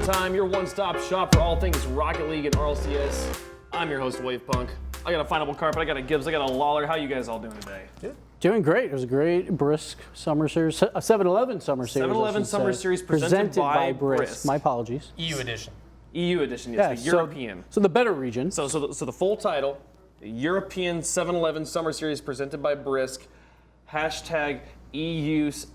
time, your one-stop shop for all things Rocket League and RLCS. I'm your host, Wavepunk. I got a Finable Carpet, I got a Gibbs, I got a Lawler. How you guys all doing today? Good. Doing great. It was a great, brisk summer series, a 7-11 summer series. 7-11 summer series presented by Brisk. My apologies. EU edition. EU edition, yes, the European. So the better region. So the full title, the European 7-11 summer series presented by Brisk, hashtag EUSSSPB.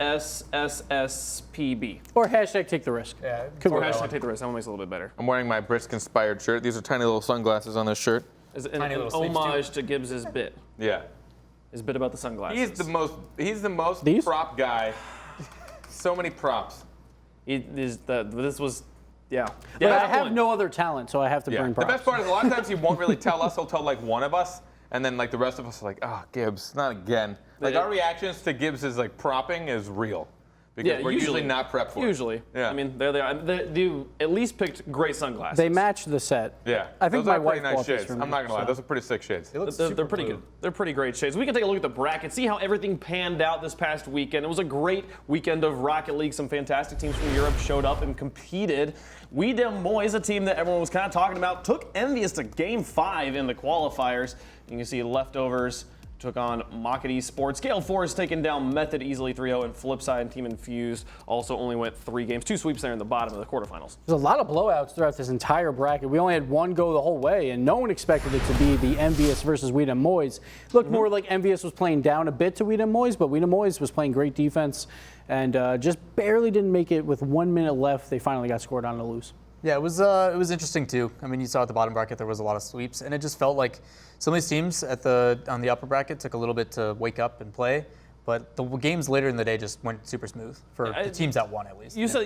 Or hashtag take the risk. Yeah. Or hashtag take the risk, that one makes it a little bit better. I'm wearing my Brisk-inspired shirt. These are tiny little sunglasses on this shirt. Is it an homage to Gibbs' bit? Yeah. His bit about the sunglasses. He's the most These? prop guy. So many props. This was, yeah. But I have no other talent, so I have to bring props. The best part is a lot of times he won't really tell us. He'll tell like one of us, and then like the rest of us are like, oh, Gibbs, not again. Like our reactions to Gibbs' like propping is real. Because we're usually not prepped for it. Usually. Yeah. I mean, there they are. They at least picked great sunglasses. They match the set. Yeah. I think those my are wife pretty nice bought this shades. for me, I'm not going to lie. Those are pretty sick shades. They're pretty good. They're pretty great shades. We can take a look at the bracket, see how everything panned out this past weekend. It was a great weekend of Rocket League. Some fantastic teams from Europe showed up and competed. We Dem Boys, a team that everyone was kind of talking about, took Envious to Game 5 in the qualifiers. You can see Leftovers took on Mocket eSports. Gale Force taking down Method easily 3-0, and Flipside and Team Infused also only went 3 games. 2 sweeps there in the bottom of the quarterfinals. There's a lot of blowouts throughout this entire bracket. We only had one go the whole way, and no one expected it to be the Envious versus We Dem Boys. It looked more like Envious was playing down a bit to We Dem Boys, but We Dem Boys was playing great defense and just barely didn't make it with 1 minute left. They finally got scored on to lose. Yeah, it was interesting too. I mean, you saw at the bottom bracket there was a lot of sweeps, and it just felt like some of these teams on the upper bracket took a little bit to wake up and play, but the games later in the day just went super smooth for the teams that won at least. You said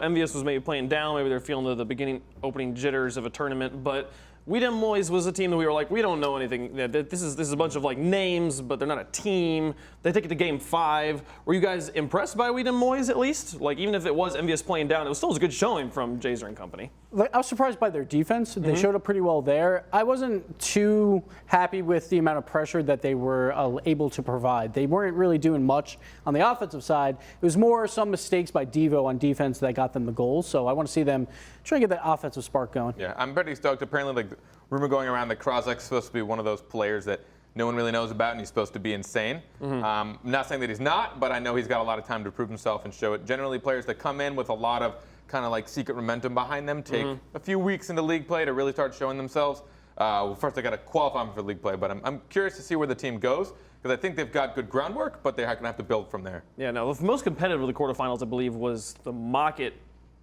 Envious was maybe playing down, maybe they're feeling the beginning opening jitters of a tournament, but We Dem Boys was a team that we were like, we don't know anything. This is a bunch of like names, but they're not a team. They take it to Game 5. Were you guys impressed by We Dem Boys at least? Like even if it was Envious playing down, it was still a good showing from Jazer and company. I was surprised by their defense. They showed up pretty well there. I wasn't too happy with the amount of pressure that they were able to provide. They weren't really doing much on the offensive side. It was more some mistakes by Devo on defense that got them the goals. So I want to see them try to get that offensive spark going. Yeah, I'm pretty stoked. Apparently, like rumor going around that Krozek's supposed to be one of those players that no one really knows about, and he's supposed to be insane. I'm not saying that he's not, but I know he's got a lot of time to prove himself and show it. Generally, players that come in with a lot of kind of like secret momentum behind them take a few weeks into league play to really start showing themselves. First, they got to qualify for league play, but I'm curious to see where the team goes because I think they've got good groundwork, but they're going to have to build from there. Yeah, no, the most competitive of the quarterfinals, I believe, was the Mocket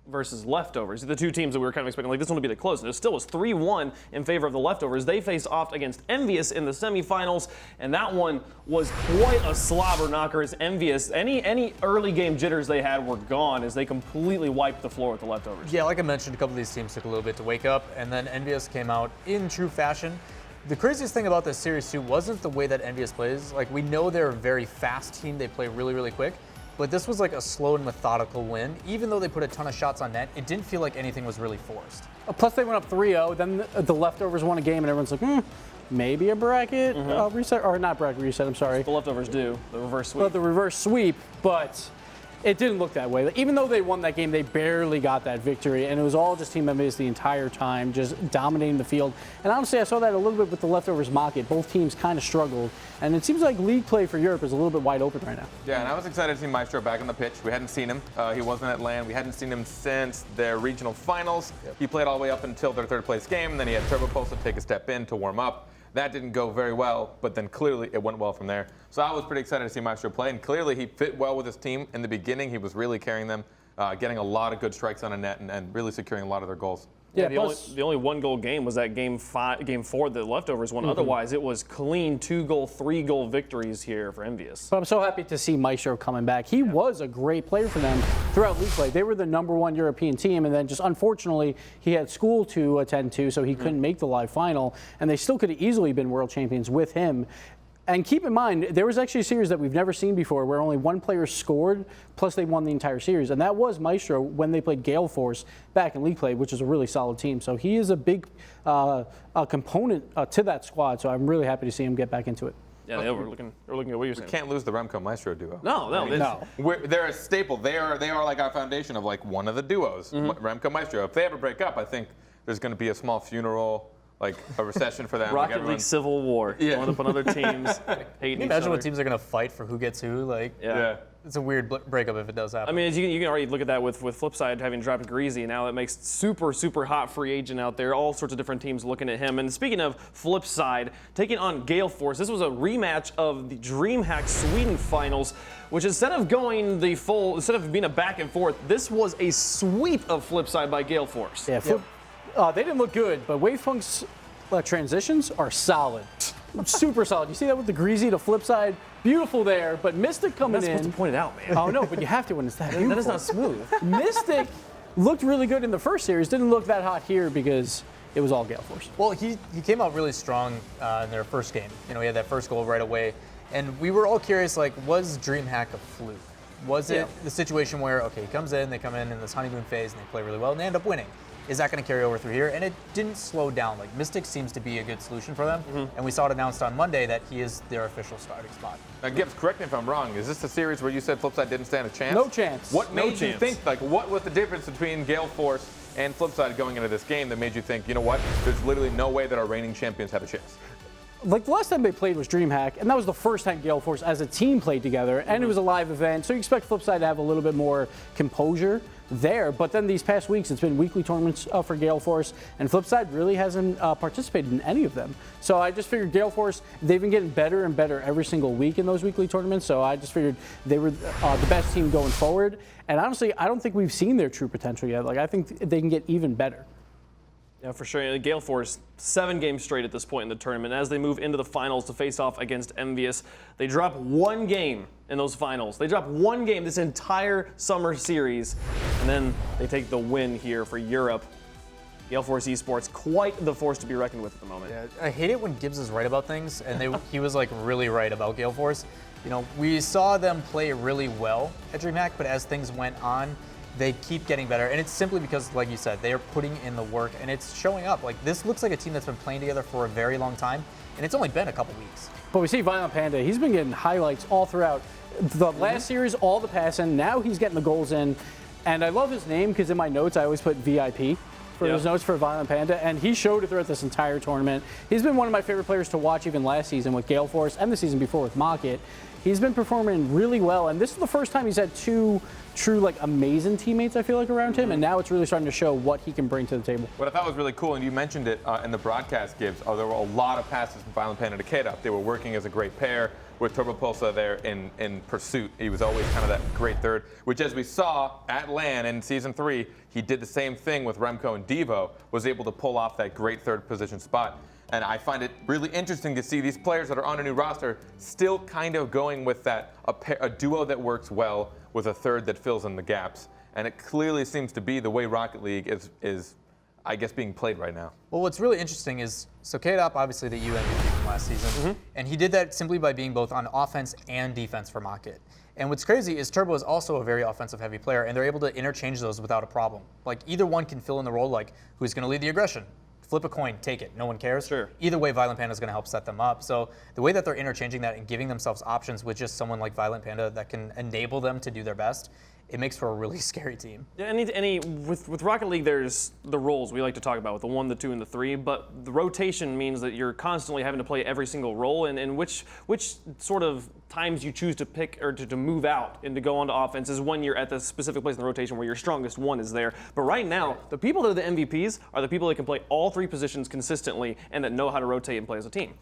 versus Leftovers. The two teams that we were kind of expecting, like this one would be the closest. It still was 3-1 in favor of the Leftovers. They faced off against Envious in the semifinals, and that one was quite a slobber knocker as Envious. Any early game jitters they had were gone as they completely wiped the floor with the Leftovers. Yeah, like I mentioned, a couple of these teams took a little bit to wake up, and then Envious came out in true fashion. The craziest thing about this series too wasn't the way that Envious plays. Like we know they're a very fast team. They play really, really quick. But this was like a slow and methodical win. Even though they put a ton of shots on net, it didn't feel like anything was really forced. Plus they went up 3-0, then the Leftovers won a game and everyone's like, maybe a bracket reset, or not bracket reset, I'm sorry. The Leftovers do, the reverse sweep. But the reverse sweep, but it didn't look that way. Even though they won that game, they barely got that victory, and it was all just Team Envious the entire time, just dominating the field. And honestly, I saw that a little bit with the Leftovers Mocket. Both teams kind of struggled, and it seems like league play for Europe is a little bit wide open right now. Yeah, and I was excited to see Maestro back on the pitch. We hadn't seen him. He wasn't at LAN. We hadn't seen him since their regional finals. He played all the way up until their third place game, and then he had Turbo Pulse to take a step in to warm up. That didn't go very well, but then clearly it went well from there. So I was pretty excited to see Maestro play, and clearly he fit well with his team. In the beginning, he was really carrying them, getting a lot of good strikes on a net and really securing a lot of their goals. Yeah, the only 1-goal game was that game 4 the Leftovers won. Otherwise, it was clean 2-goal, 3-goal victories here for Envious. But I'm so happy to see Maestro coming back. He was a great player for them throughout league play. They were the #1 European team, and then just unfortunately, he had school to attend to, so he couldn't make the live final, and they still could have easily been world champions with him. And keep in mind, there was actually a series that we've never seen before where only one player scored, plus they won the entire series. And that was Maestro when they played Gale Force back in league play, which is a really solid team. So he is a big component to that squad. So I'm really happy to see him get back into it. Yeah, they were looking at what you're saying. Can't lose the Remco Maestro duo. No. They're a staple. They are like our foundation of like one of the duos. Remco Maestro. If they ever break up, I think there's going to be a small funeral, like a recession for them. Rocket League civil war. Yeah. Going up on other teams. Can you imagine what teams are going to fight for who gets who? Like, Yeah. it's a weird breakup if it does happen. I mean, you can already look at that with Flipside having dropped Greasy. Now that makes super hot free agent out there. All sorts of different teams looking at him. And speaking of Flipside, taking on Gale Force, this was a rematch of the Dreamhack Sweden finals, which instead of being a back and forth, this was a sweep of Flipside by Gale Force. Yeah, they didn't look good, but Wavepunk's transitions are solid. Super solid. You see that with the Greasy to Flipside? Beautiful there, but Mystic coming That's in. supposed to point it out, man. Oh, no, but you have to when it's that beautiful. That is not smooth. Mystic looked really good in the first series. Didn't look that hot here because it was all Gale Force. Well, he came out really strong in their first game. You know, he had that first goal right away. And we were all curious, like, was Dreamhack a fluke? Was it the situation where, okay, he comes in, they come in this honeymoon phase, and they play really well, and they end up winning? Is that going to carry over through here? And it didn't slow down. Like, Mystic seems to be a good solution for them. And we saw it announced on Monday that he is their official starting spot. Now, Gibbs, correct me if I'm wrong. Is this the series where you said Flipside didn't stand a chance? No chance. What No made you chance. think, like, what was the difference between Gale Force and Flipside going into this game that made you think, you know what, there's literally no way that our reigning champions have a chance? Like, the last time they played was Dreamhack, and that was the first time Gale Force as a team played together, and it was a live event, so you expect Flipside to have a little bit more composure there. But then these past weeks, it's been weekly tournaments for Gale Force, and Flipside really hasn't participated in any of them. So I just figured Gale Force, they've been getting better and better every single week in those weekly tournaments, so I just figured they were the best team going forward. And honestly, I don't think we've seen their true potential yet. Like, I think they can get even better. Yeah, for sure. Gale Force, 7 games straight at this point in the tournament. As they move into the finals to face off against Envious, they drop 1 game in those finals. They drop 1 game this entire summer series, and then they take the win here for Europe. Gale Force eSports, quite the force to be reckoned with at the moment. Yeah, I hate it when Gibbs is right about things, and he was like really right about Gale Force. You know, we saw them play really well at DreamHack, but as things went on, they keep getting better, and it's simply because, like you said, they are putting in the work, and it's showing up. Like, this looks like a team that's been playing together for a very long time, and it's only been a couple weeks. But we see Violent Panda, he's been getting highlights all throughout the last series, all the passing. Now he's getting the goals in, and I love his name because in my notes I always put VIP for his notes for Violent Panda, and he showed it throughout this entire tournament. He's been one of my favorite players to watch even last season with Gale Force and the season before with Mocket. He's been performing really well, and this is the first time he's had 2 true, like, amazing teammates, I feel like, around him, and now it's really starting to show what he can bring to the table. What I thought was really cool, and you mentioned it in the broadcast, Gibbs, there were a lot of passes from Violent Panda to K-Dop. They were working as a great pair with Turbo Pulsa there in pursuit. He was always kind of that great third, which, as we saw at LAN in Season 3, he did the same thing with Remco and Devo, was able to pull off that great third position spot. And I find it really interesting to see these players that are on a new roster still kind of going with that, a duo that works well with a third that fills in the gaps. And it clearly seems to be the way Rocket League is I guess, being played right now. Well, what's really interesting is, so K-Dop, obviously the EU MVP from last season, and he did that simply by being both on offense and defense for Mocket. And what's crazy is Turbo is also a very offensive-heavy player, and they're able to interchange those without a problem. Like, either one can fill in the role, like, who's going to lead the aggression? Flip a coin, take it, no one cares. Sure. Either way, Violent Panda is going to help set them up. So the way that they're interchanging that and giving themselves options with just someone like Violent Panda that can enable them to do their best, it makes for a really scary team. Yeah, with Rocket League, there's the roles we like to talk about with the 1, the 2, and the 3, but the rotation means that you're constantly having to play every single role, and which sort of times you choose to pick or to move out and to go onto offense is when you're at the specific place in the rotation where your strongest one is there. But right now, the people that are the MVPs are the people that can play all 3 positions consistently and that know how to rotate and play as a team.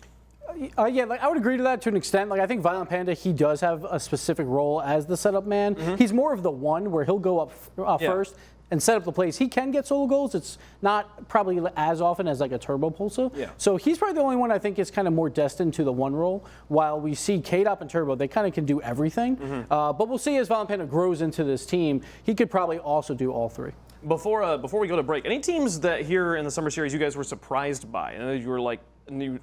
Yeah, like I would agree to that to an extent. Like I think Violent Panda, he does have a specific role as the setup man. He's more of the one where he'll go up first and set up the plays. He can get solo goals. It's not probably as often as like a Turbo Pulsa. Yeah. So he's probably the only one I think is kind of more destined to the one role. While we see K-Dop and Turbo, they kind of can do everything. But we'll see as Violent Panda grows into this team, he could probably also do all 3. Before we go to break, any teams that here in the Summer Series you guys were surprised by? I know you were like,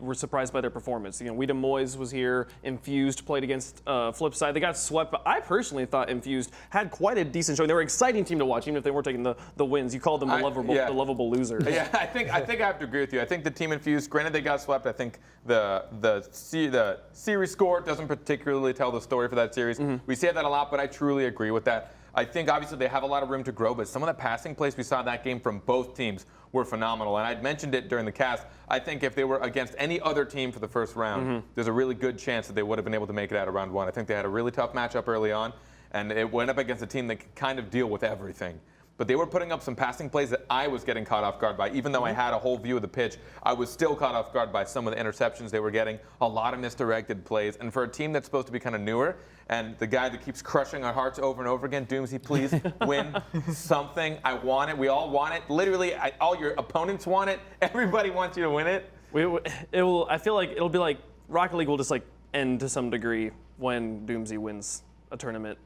were surprised by their performance. We Des Moines was here. Infused played against Flipside. They got swept, but I personally thought Infused had quite a decent showing. They were an exciting team to watch, even if they weren't taking the wins. You called them the lovable losers. Yeah, I think I have to agree with you. I think the team Infused, granted they got swept. I think the series score doesn't particularly tell the story for that series. We say that a lot, but I truly agree with that. I think obviously they have a lot of room to grow, but some of the passing plays we saw in that game from both teams were phenomenal. And I'd mentioned it during the cast. I think if they were against any other team for the first round, there's a really good chance that they would have been able to make it out of round 1. I think they had a really tough matchup early on, and it went up against a team that could kind of deal with everything. But they were putting up some passing plays that I was getting caught off guard by. Even though I had a whole view of the pitch, I was still caught off guard by some of the interceptions they were getting, a lot of misdirected plays. And for a team that's supposed to be kind of newer, and the guy that keeps crushing our hearts over and over again, Doomsy, please win something. I want it. We all want it. Literally, all your opponents want it. Everybody wants you to win it. I feel like it'll be like Rocket League will just like end to some degree when Doomsy wins a tournament.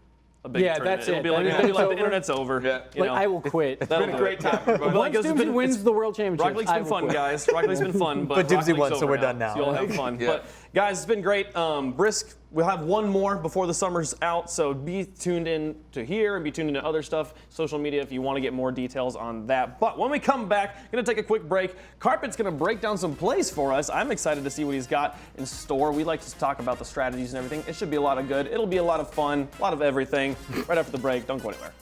A big tournament. That's it. It'll be like the internet's over. Yeah. I will quit. It's been a great time. Once Doomsy wins the World Championship, Rocket League's been fun, guys. Rocket League's been fun, but Doomsy won, so we're done now. So you'll have fun. But guys, it's been great. Brisk. We'll have one more before the summer's out, so be tuned in to here and be tuned into other stuff, social media, if you want to get more details on that. But when we come back, going to take a quick break. Carpet's going to break down some plays for us. I'm excited to see what he's got in store. We like to talk about the strategies and everything. It should be a lot of good. It'll be a lot of fun, a lot of everything. Right after the break. Don't go anywhere.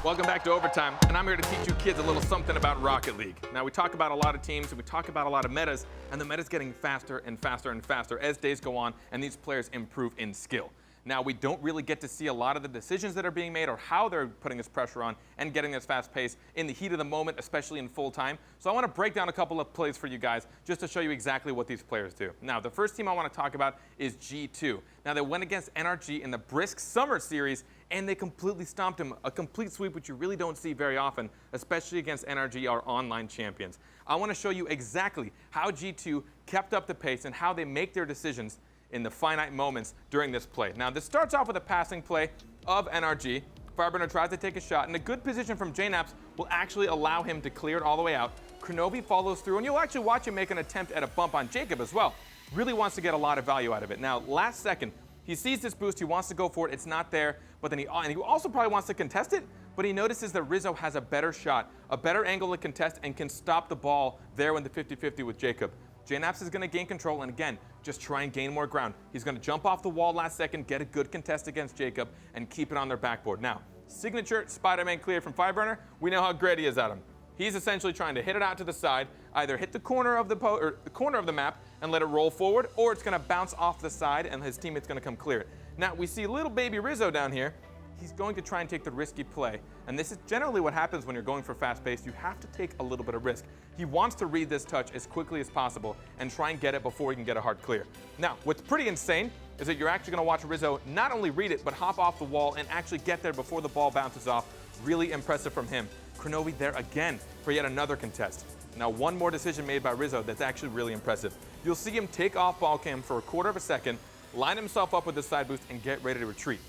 Welcome back to Overtime, and I'm here to teach you kids a little something about Rocket League. Now, we talk about a lot of teams, and we talk about a lot of metas, and the meta's getting faster and faster and faster as days go on, and these players improve in skill. Now, we don't really get to see a lot of the decisions that are being made or how they're putting this pressure on and getting this fast pace in the heat of the moment, especially in full time. So I want to break down a couple of plays for you guys just to show you exactly what these players do. Now, the first team I want to talk about is G2. Now, they went against NRG in the Brisk Summer Series, and they completely stomped him. A complete sweep, which you really don't see very often, especially against NRG, our online champions. I want to show you exactly how G2 kept up the pace and how they make their decisions in the finite moments during this play. Now, this starts off with a passing play of NRG. Fireburner tries to take a shot, and a good position from JNaps will actually allow him to clear it all the way out. Kronovi follows through, and you'll actually watch him make an attempt at a bump on Jacob as well. Really wants to get a lot of value out of it. Now, last second, he sees this boost, he wants to go for it, it's not there, but then he also probably wants to contest it, but he notices that Rizzo has a better shot, a better angle to contest, and can stop the ball there in the 50-50 with Jacob. JNaps is going to gain control, and again, just try and gain more ground. He's going to jump off the wall last second, get a good contest against Jacob, and keep it on their backboard. Now, signature Spider-Man clear from Fireburner. We know how great he is at him. He's essentially trying to hit it out to the side, either hit the corner of the map and let it roll forward, or it's going to bounce off the side and his teammate's going to come clear it. Now, we see little baby Rizzo down here. He's going to try and take the risky play. And this is generally what happens when you're going for fast pace. You have to take a little bit of risk. He wants to read this touch as quickly as possible and try and get it before he can get a hard clear. Now, what's pretty insane is that you're actually going to watch Rizzo not only read it, but hop off the wall and actually get there before the ball bounces off. Really impressive from him. Kronovi there again for yet another contest. Now, one more decision made by Rizzo that's actually really impressive. You'll see him take off ball cam for a quarter of a second, line himself up with the side boost, and get ready to retreat.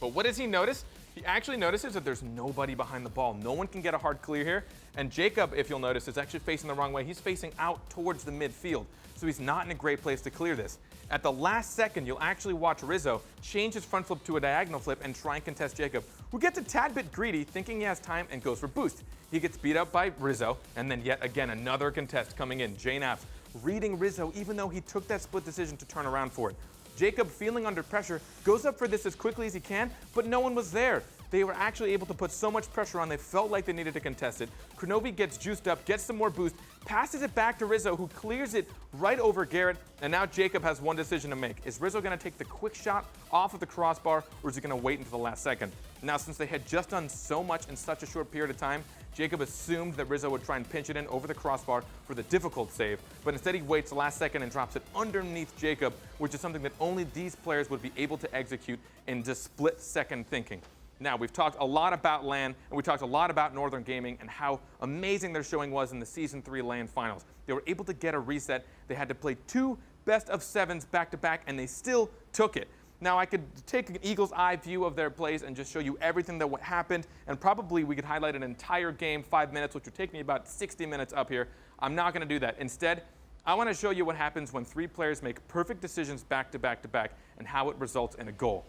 But what does he notice? He actually notices that there's nobody behind the ball. No one can get a hard clear here. And Jacob, if you'll notice, is actually facing the wrong way. He's facing out towards the midfield. So he's not in a great place to clear this. At the last second, you'll actually watch Rizzo change his front flip to a diagonal flip and try and contest Jacob, who gets a tad bit greedy, thinking he has time, and goes for boost. He gets beat up by Rizzo, and then yet again another contest coming in. JNaps reading Rizzo, even though he took that split decision to turn around for it. Jacob, feeling under pressure, goes up for this as quickly as he can, but no one was there. They were actually able to put so much pressure on, they felt like they needed to contest it. Kronovi gets juiced up, gets some more boost, passes it back to Rizzo, who clears it right over Garrett, and now Jacob has one decision to make. Is Rizzo going to take the quick shot off of the crossbar, or is he going to wait until the last second? Now, since they had just done so much in such a short period of time, Jacob assumed that Rizzo would try and pinch it in over the crossbar for the difficult save, but instead he waits the last second and drops it underneath Jacob, which is something that only these players would be able to execute in just split-second thinking. Now, we've talked a lot about LAN, and we talked a lot about Northern Gaming and how amazing their showing was in the Season 3 LAN Finals. They were able to get a reset. They had to play 2 best-of-7s back-to-back, and they still took it. Now, I could take an eagle's eye view of their plays and just show you everything that happened, and probably we could highlight an entire game, 5 minutes, which would take me about 60 minutes up here. I'm not going to do that. Instead, I want to show you what happens when 3 players make perfect decisions back-to-back-to-back and how it results in a goal.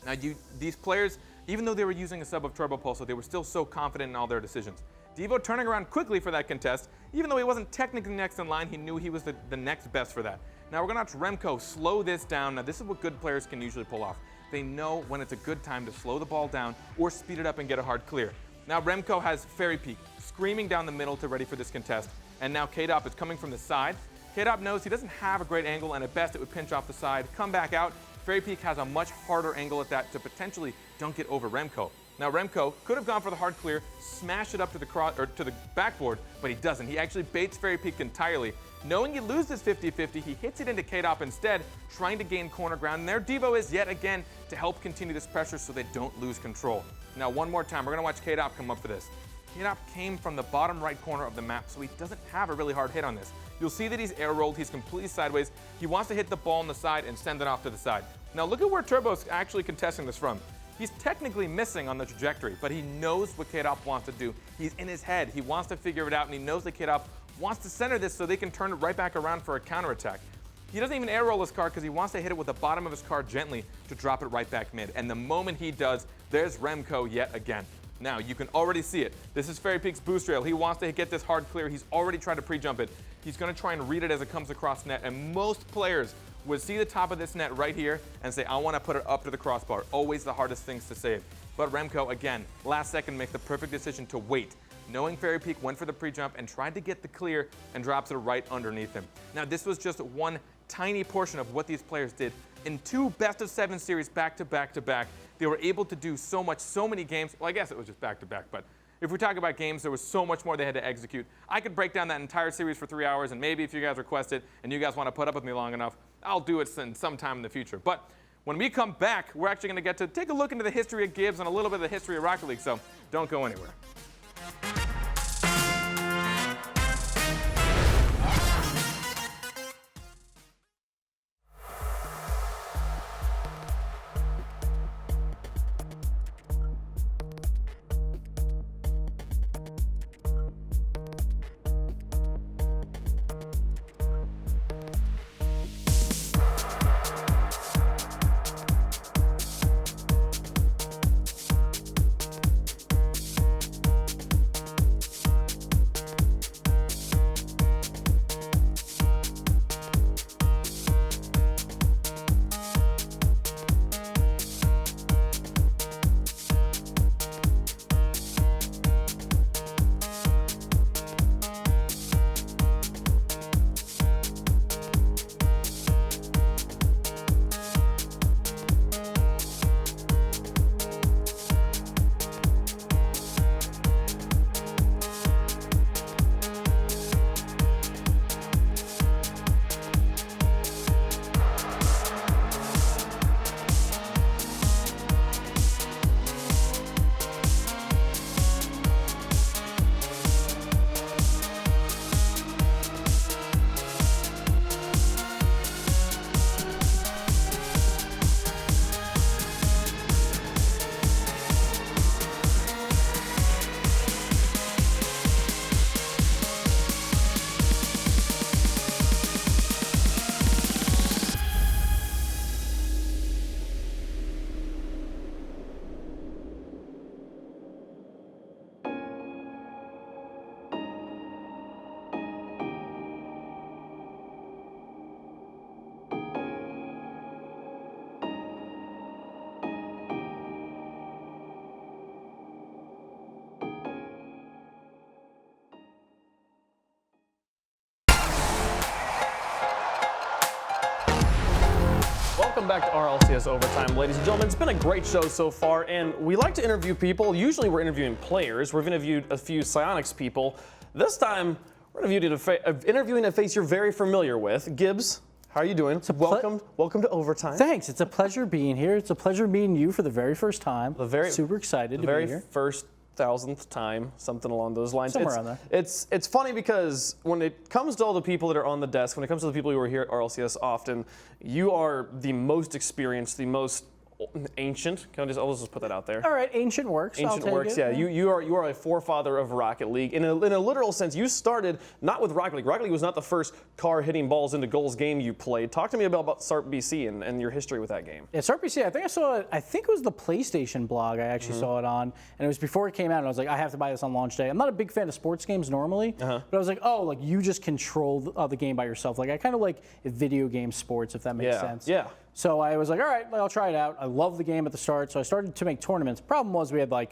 Now, these players, even though they were using a sub of Turbo Pulsar, they were still so confident in all their decisions. Devo turning around quickly for that contest. Even though he wasn't technically next in line, he knew he was the next best for that. Now we're going to watch Remco slow this down. Now this is what good players can usually pull off. They know when it's a good time to slow the ball down or speed it up and get a hard clear. Now Remco has Fairy Peak screaming down the middle to ready for this contest. And now K-Dop is coming from the side. K-Dop knows he doesn't have a great angle, and at best it would pinch off the side, come back out. Fairy Peak has a much harder angle at that to potentially dunk it over Remco. Now Remco could have gone for the hard clear, smash it up to the backboard, but he doesn't. He actually baits Fairy Peak entirely. Knowing he loses 50-50, he hits it into K-Dop instead, trying to gain corner ground. And there Devo is yet again to help continue this pressure so they don't lose control. Now one more time, we're gonna watch K-Dop come up for this. K-Dop came from the bottom right corner of the map, so he doesn't have a really hard hit on this. You'll see that he's air rolled, he's completely sideways. He wants to hit the ball on the side and send it off to the side. Now look at where Turbo's actually contesting this from. He's technically missing on the trajectory, but he knows what K-Dop wants to do. He's in his head, he wants to figure it out, and he knows that K-Dop wants to center this so they can turn it right back around for a counterattack. He doesn't even air roll his car because he wants to hit it with the bottom of his car gently to drop it right back mid. And the moment he does, there's Remco yet again. Now, you can already see it. This is Fairy Peak's boost rail. He wants to get this hard clear. He's already tried to pre-jump it. He's going to try and read it as it comes across net. And most players would see the top of this net right here and say, I want to put it up to the crossbar. Always the hardest things to save. But Remco, again, last second makes the perfect decision to wait. Knowing Fairy Peak went for the pre-jump and tried to get the clear and drops it right underneath him. Now, this was just one tiny portion of what these players did. In 2 best-of-7 series back-to-back-to-back, they were able to do so much, so many games. Well, I guess it was just back-to-back, but if we talk about games, there was so much more they had to execute. I could break down that entire series for 3 hours, and maybe if you guys request it and you guys want to put up with me long enough, I'll do it sometime in the future. But when we come back, we're actually going to get to take a look into the history of Gibbs and a little bit of the history of Rocket League, so don't go anywhere. back to RLCS Overtime, ladies and gentlemen. It's been a great show so far, and we like to interview people. Usually we're interviewing players. We've interviewed a few Psyonix people. This time, we're interviewing a face you're very familiar with. Gibbs, how are you doing? Welcome to Overtime. Thanks. It's a pleasure being here. It's a pleasure meeting you for the very first time. Super excited to be here. The very first 1,000th time, something along those lines. Somewhere around there. It's funny because when it comes to all the people that are on the desk, when it comes to the people who are here at RLCS often, you are the most experienced, the most ancient. I'll just put that out there. All right, ancient works. Ancient works, yeah. You are a forefather of Rocket League. In a literal sense, you started not with Rocket League. Rocket League was not the first car hitting balls into goals game you played. Talk to me about SARP BC and your history with that game. Yeah, SARP BC, I think I saw it, I think it was the PlayStation blog I actually saw it on, and it was before it came out, and I was like, I have to buy this on launch day. I'm not a big fan of sports games normally, but I was like, oh, like you just control the game by yourself. Like I kind of like video game sports, if that makes sense. Yeah. So I was like, all right, I'll try it out. I love the game at the start, so I started to make tournaments. Problem was we had like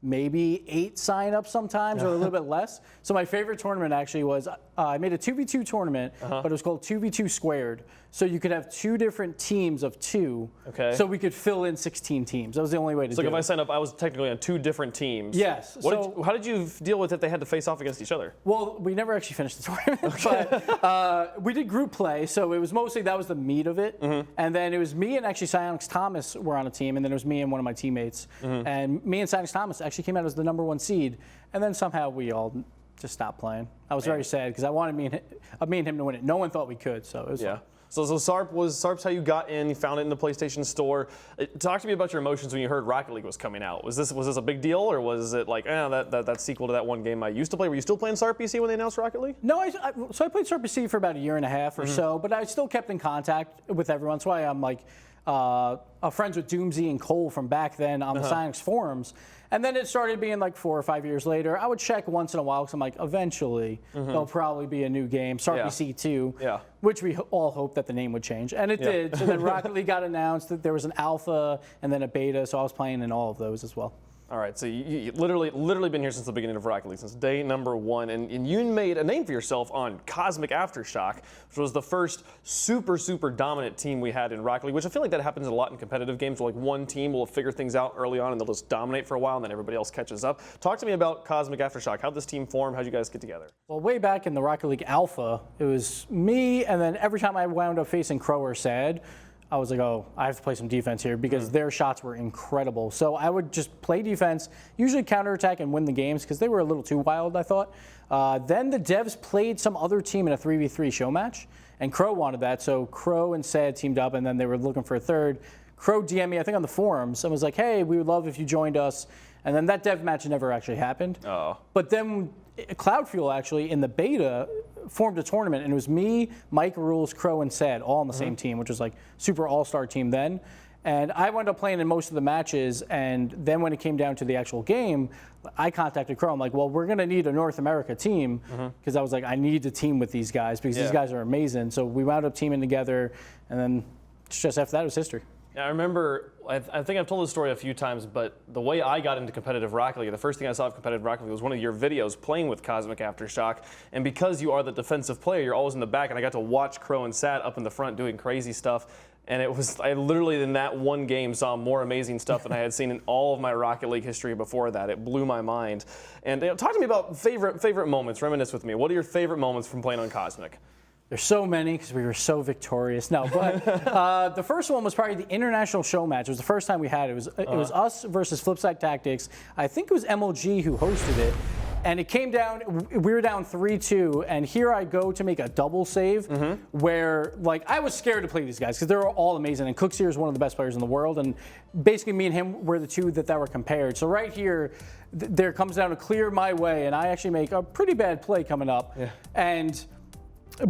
maybe 8 sign-ups sometimes or a little bit less. So my favorite tournament actually was I made a 2v2 tournament, but it was called 2v2 squared. So you could have 2 different teams of 2. Okay. So we could fill in 16 teams. That was the only way to do it. So like if I signed up, I was technically on 2 different teams. Yes. How did you deal with it? They had to face off against each other. Well, we never actually finished the tournament, but we did group play. So it was mostly, that was the meat of it. And then it was me and actually Psyonix Thomas were on a team, and then it was me and one of my teammates. And me and Psyonix Thomas actually came out as the #1 seed. And then somehow we all just stopped playing. I was very sad because I wanted me and him to win it. No one thought we could, so it was fun. So SARP's how you got in. You found it in the PlayStation Store. Talk to me about your emotions when you heard Rocket League was coming out. Was this a big deal, or was it like, that sequel to that one game I used to play? Were you still playing SARP BC when they announced Rocket League? No, so I played SARP BC for about a year and a half or so, but I still kept in contact with everyone. That's why I'm like friends with Doomsy and Cole from back then on the Psyonix forums. And then it started being like 4 or 5 years later. I would check once in a while because I'm like, eventually there'll probably be a new game, SARP BC 2, which we all hoped that the name would change. And it did. So then Rocket League got announced, that there was an alpha and then a beta, so I was playing in all of those as well. All right, so you literally been here since the beginning of Rocket League, since day #1, and you made a name for yourself on Cosmic Aftershock, which was the first super dominant team we had in Rocket League, which I feel like that happens a lot in competitive games, where like one team will figure things out early on and they'll just dominate for a while and then everybody else catches up. Talk to me about Cosmic Aftershock. How'd this team form? How'd you guys get together? Well, way back in the Rocket League Alpha, it was me, and then every time I wound up facing Crow or Sad, I was like, oh, I have to play some defense here because their shots were incredible. So I would just play defense, usually counterattack and win the games because they were a little too wild, I thought. Then the devs played some other team in a 3v3 show match, and Crow wanted that. So Crow and Sad teamed up, and then they were looking for a third. Crow DM'd me, I think, on the forums, and was like, hey, we would love if you joined us. And then that dev match never actually happened. Oh. But then Cloud Fuel actually, in the beta, formed a tournament, and it was me, Mike Rules, Crow, and Sad all on the same team, which was like super all-star team then. And I wound up playing in most of the matches, and then when it came down to the actual game, I contacted Crow. I'm like, well, we're going to need a North America team, because I was like, I need to team with these guys because these guys are amazing. So we wound up teaming together, and then just after that, it was history. Yeah, I remember, I think I've told this story a few times, but the way I got into competitive Rocket League, the first thing I saw of competitive Rocket League was one of your videos playing with Cosmic Aftershock. And because you are the defensive player, you're always in the back, and I got to watch Crow and Sat up in the front doing crazy stuff. And it was, I literally in that one game saw more amazing stuff than I had seen in all of my Rocket League history before that. It blew my mind. And talk to me about favorite moments. Reminisce with me. What are your favorite moments from playing on Cosmic? There's so many because we were so victorious. No, but the first one was probably the international show match. It was the first time we had it. It was us versus Flipside Tactics. I think it was MLG who hosted it. And it came down, we were down 3-2, and here I go to make a double save where, like, I was scared to play these guys because they were all amazing, and Cooksier is one of the best players in the world, and basically me and him were the two that were compared. So right here, there comes down to clear my way, and I actually make a pretty bad play coming up.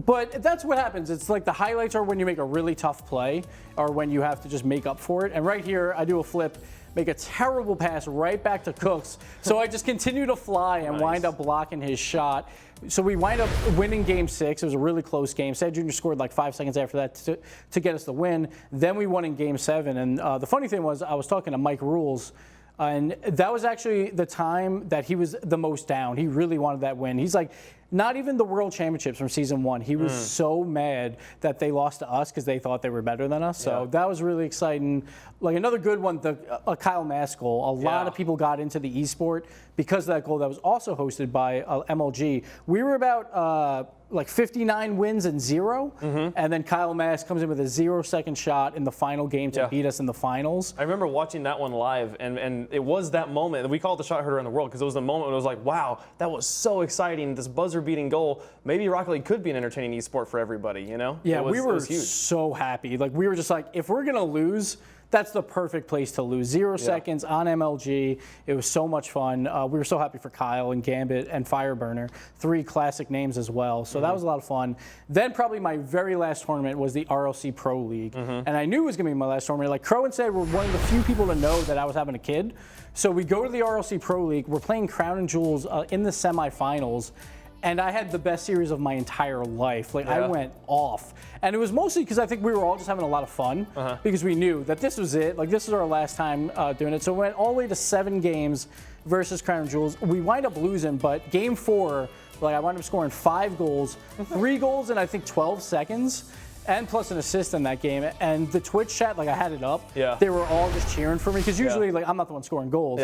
But that's what happens. It's like the highlights are when you make a really tough play or when you have to just make up for it. And right here, I do a flip, make a terrible pass right back to Cooks. So I just continue to fly and wind up blocking his shot. So we wind up winning game 6. It was a really close game. Sad Jr. scored like 5 seconds after that to get us the win. Then we won in game 7. And the funny thing was I was talking to Mike Rules, and that was actually the time that he was the most down. He really wanted that win. He's like, not even the World Championships from season 1. He was so mad that they lost to us because they thought they were better than us. So that was really exciting. Like another good one, the Kyle Mass goal. A lot of people got into the esport because of that goal that was also hosted by MLG. We were about like 59 wins and 0, and then Kyle Mass comes in with a 0-second shot in the final game to beat us in the finals. I remember watching that one live, and it was that moment. We call it the shot heard around the world because it was the moment when it was like, wow, that was so exciting. This buzzer-beating goal. Maybe Rocket League could be an entertaining esport for everybody, you know? Yeah, we were so happy. Like, we were just like, if we're going to lose, that's the perfect place to lose. 0 seconds on MLG. It was so much fun. We were so happy for Kyle and Gambit and Fireburner. 3 classic names as well. So that was a lot of fun. Then probably my very last tournament was the RLC Pro League. And I knew it was going to be my last tournament. Like Crow and said, we're one of the few people to know that I was having a kid. So we go to the RLC Pro League. We're playing Crown and Jewels in the semifinals. And I had the best series of my entire life. Like, I went off. And it was mostly because I think we were all just having a lot of fun because we knew that this was it. Like, this was our last time doing it. So we went all the way to 7 games versus Crown Jewels. We wind up losing, but game 4, like, I wound up scoring 5 goals, 3 goals in, I think, 12 seconds. And plus an assist in that game. And the Twitch chat, like I had it up. They were all just cheering for me because usually like I'm not the one scoring goals.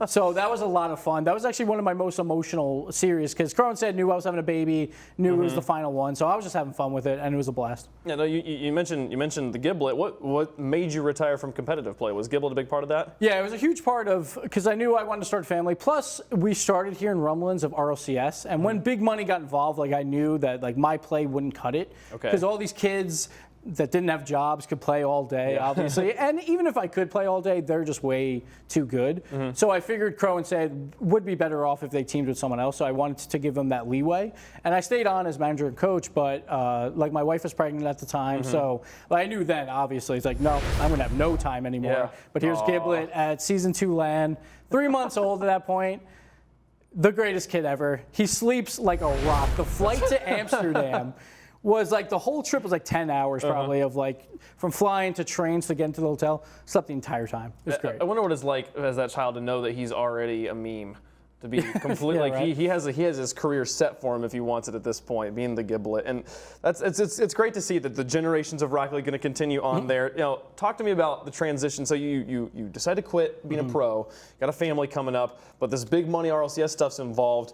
So that was a lot of fun. That was actually one of my most emotional series because Crowan said knew I was having a baby, knew it was the final one. So I was just having fun with it and it was a blast. Yeah, no, you mentioned the Giblet. What made you retire from competitive play? Was Giblet a big part of that? Yeah, it was a huge part of because I knew I wanted to start a family. Plus we started here in Rumblins of RLCS, and when big money got involved, like I knew that like my play wouldn't cut it because all these kids that didn't have jobs could play all day, obviously. And even if I could play all day, they're just way too good. So I figured Crow and said would be better off if they teamed with someone else. So I wanted to give them that leeway. And I stayed on as manager and coach, but like my wife was pregnant at the time. So like, I knew then, obviously, it's like, no, I'm going to have no time anymore. But here's Giblet at season 2 LAN, 3 months old at that point. The greatest kid ever. He sleeps like a rock. The flight to Amsterdam was like the whole trip was like 10 hours probably of like from flying to trains to get into the hotel. Slept the entire time. It was great. I wonder what it's like as that child to know that he's already a meme. To be completely he has his career set for him if he wants it at this point, being the Giblet, and it's great to see that the generations of Rocket League going to continue on there. You know, talk to me about the transition. So you decide to quit being a pro, got a family coming up, but this big money RLCS stuff's involved.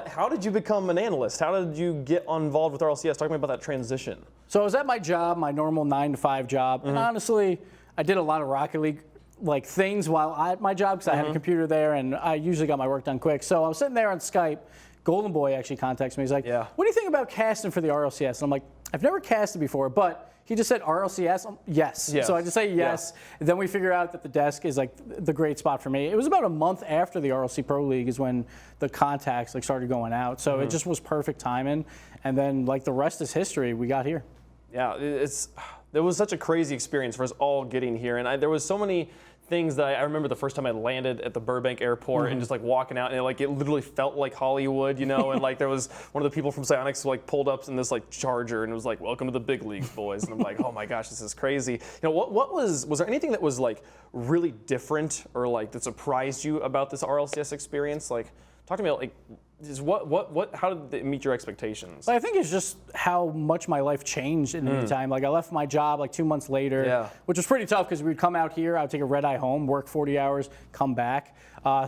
How did you become an analyst? How did you get involved with RLCS? Talk to me about that transition. So I was at my job, my normal 9-to-5 job, and honestly, I did a lot of Rocket League like things while at my job because I had a computer there and I usually got my work done quick. So I was sitting there on Skype. Golden Boy actually contacts me. He's like, what do you think about casting for the RLCS? And I'm like, I've never casted before, but he just said RLCS. Yes. So I just say yes. And then we figure out that the desk is like the great spot for me. It was about a month after the RLC Pro League is when the contacts like started going out. So it just was perfect timing. And then like the rest is history. We got here. Yeah, it was such a crazy experience for us all getting here. And there was so many things that I remember the first time I landed at the Burbank airport and just like walking out and it literally felt like Hollywood, you know, and like there was one of the people from Psyonix who like pulled up in this like Charger and it was like, welcome to the big leagues, boys. And I'm like, oh my gosh, this is crazy. You know, was there anything that was like really different or like that surprised you about this RLCS experience? Like, talk to me about like, how did it meet your expectations? I think it's just how much my life changed in the meantime. Like I left my job like 2 months later, which was pretty tough because we'd come out here, I would take a red eye home, work 40 hours, come back.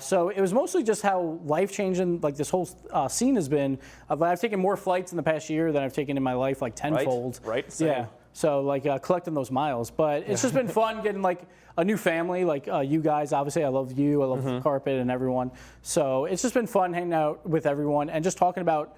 So it was mostly just how life changing like this whole scene has been. I've taken more flights in the past year than I've taken in my life, like tenfold. Right. Same. Yeah. So like collecting those miles, but it's just been fun getting like a new family, like you guys. Obviously, I love you. I love Carpet and everyone. So it's just been fun hanging out with everyone and just talking about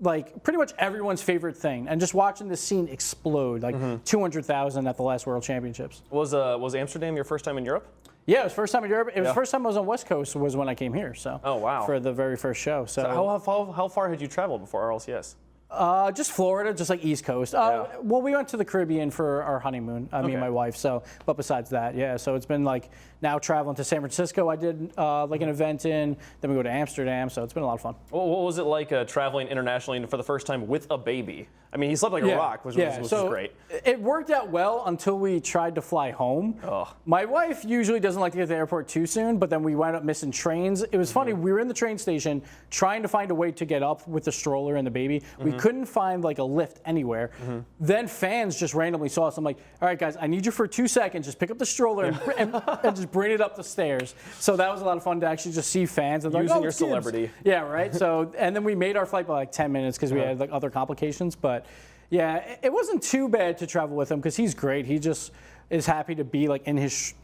like pretty much everyone's favorite thing and just watching this scene explode. Like 200,000 at the last World Championships. Was Amsterdam your first time in Europe? Yeah, it was first time in Europe. It was the first time I was on West Coast was when I came here. So oh wow, for the very first show. So how far had you traveled before RLCS? Just Florida, just like East Coast. Well, we went to the Caribbean for our honeymoon, me and my wife. So, but besides that, yeah. So it's been like now traveling to San Francisco. I did like an event in. Then we go to Amsterdam. So it's been a lot of fun. Well, what was it like traveling internationally for the first time with a baby? I mean, he slept like a rock, which was great. It worked out well until we tried to fly home. My wife usually doesn't like to get to the airport too soon, but then we wound up missing trains. It was funny. We were in the train station trying to find a way to get up with the stroller and the baby. We couldn't find like a lift anywhere. Then fans just randomly saw us. I'm like, all right, guys, I need you for 2 seconds. Just pick up the stroller and just bring it up the stairs. So that was a lot of fun to actually just see fans. And using like, your Gibbs. Celebrity. Yeah, right. So, and then we made our flight by like 10 minutes because we had like other complications. But yeah, it wasn't too bad to travel with him because he's great. He just is happy to be like in his,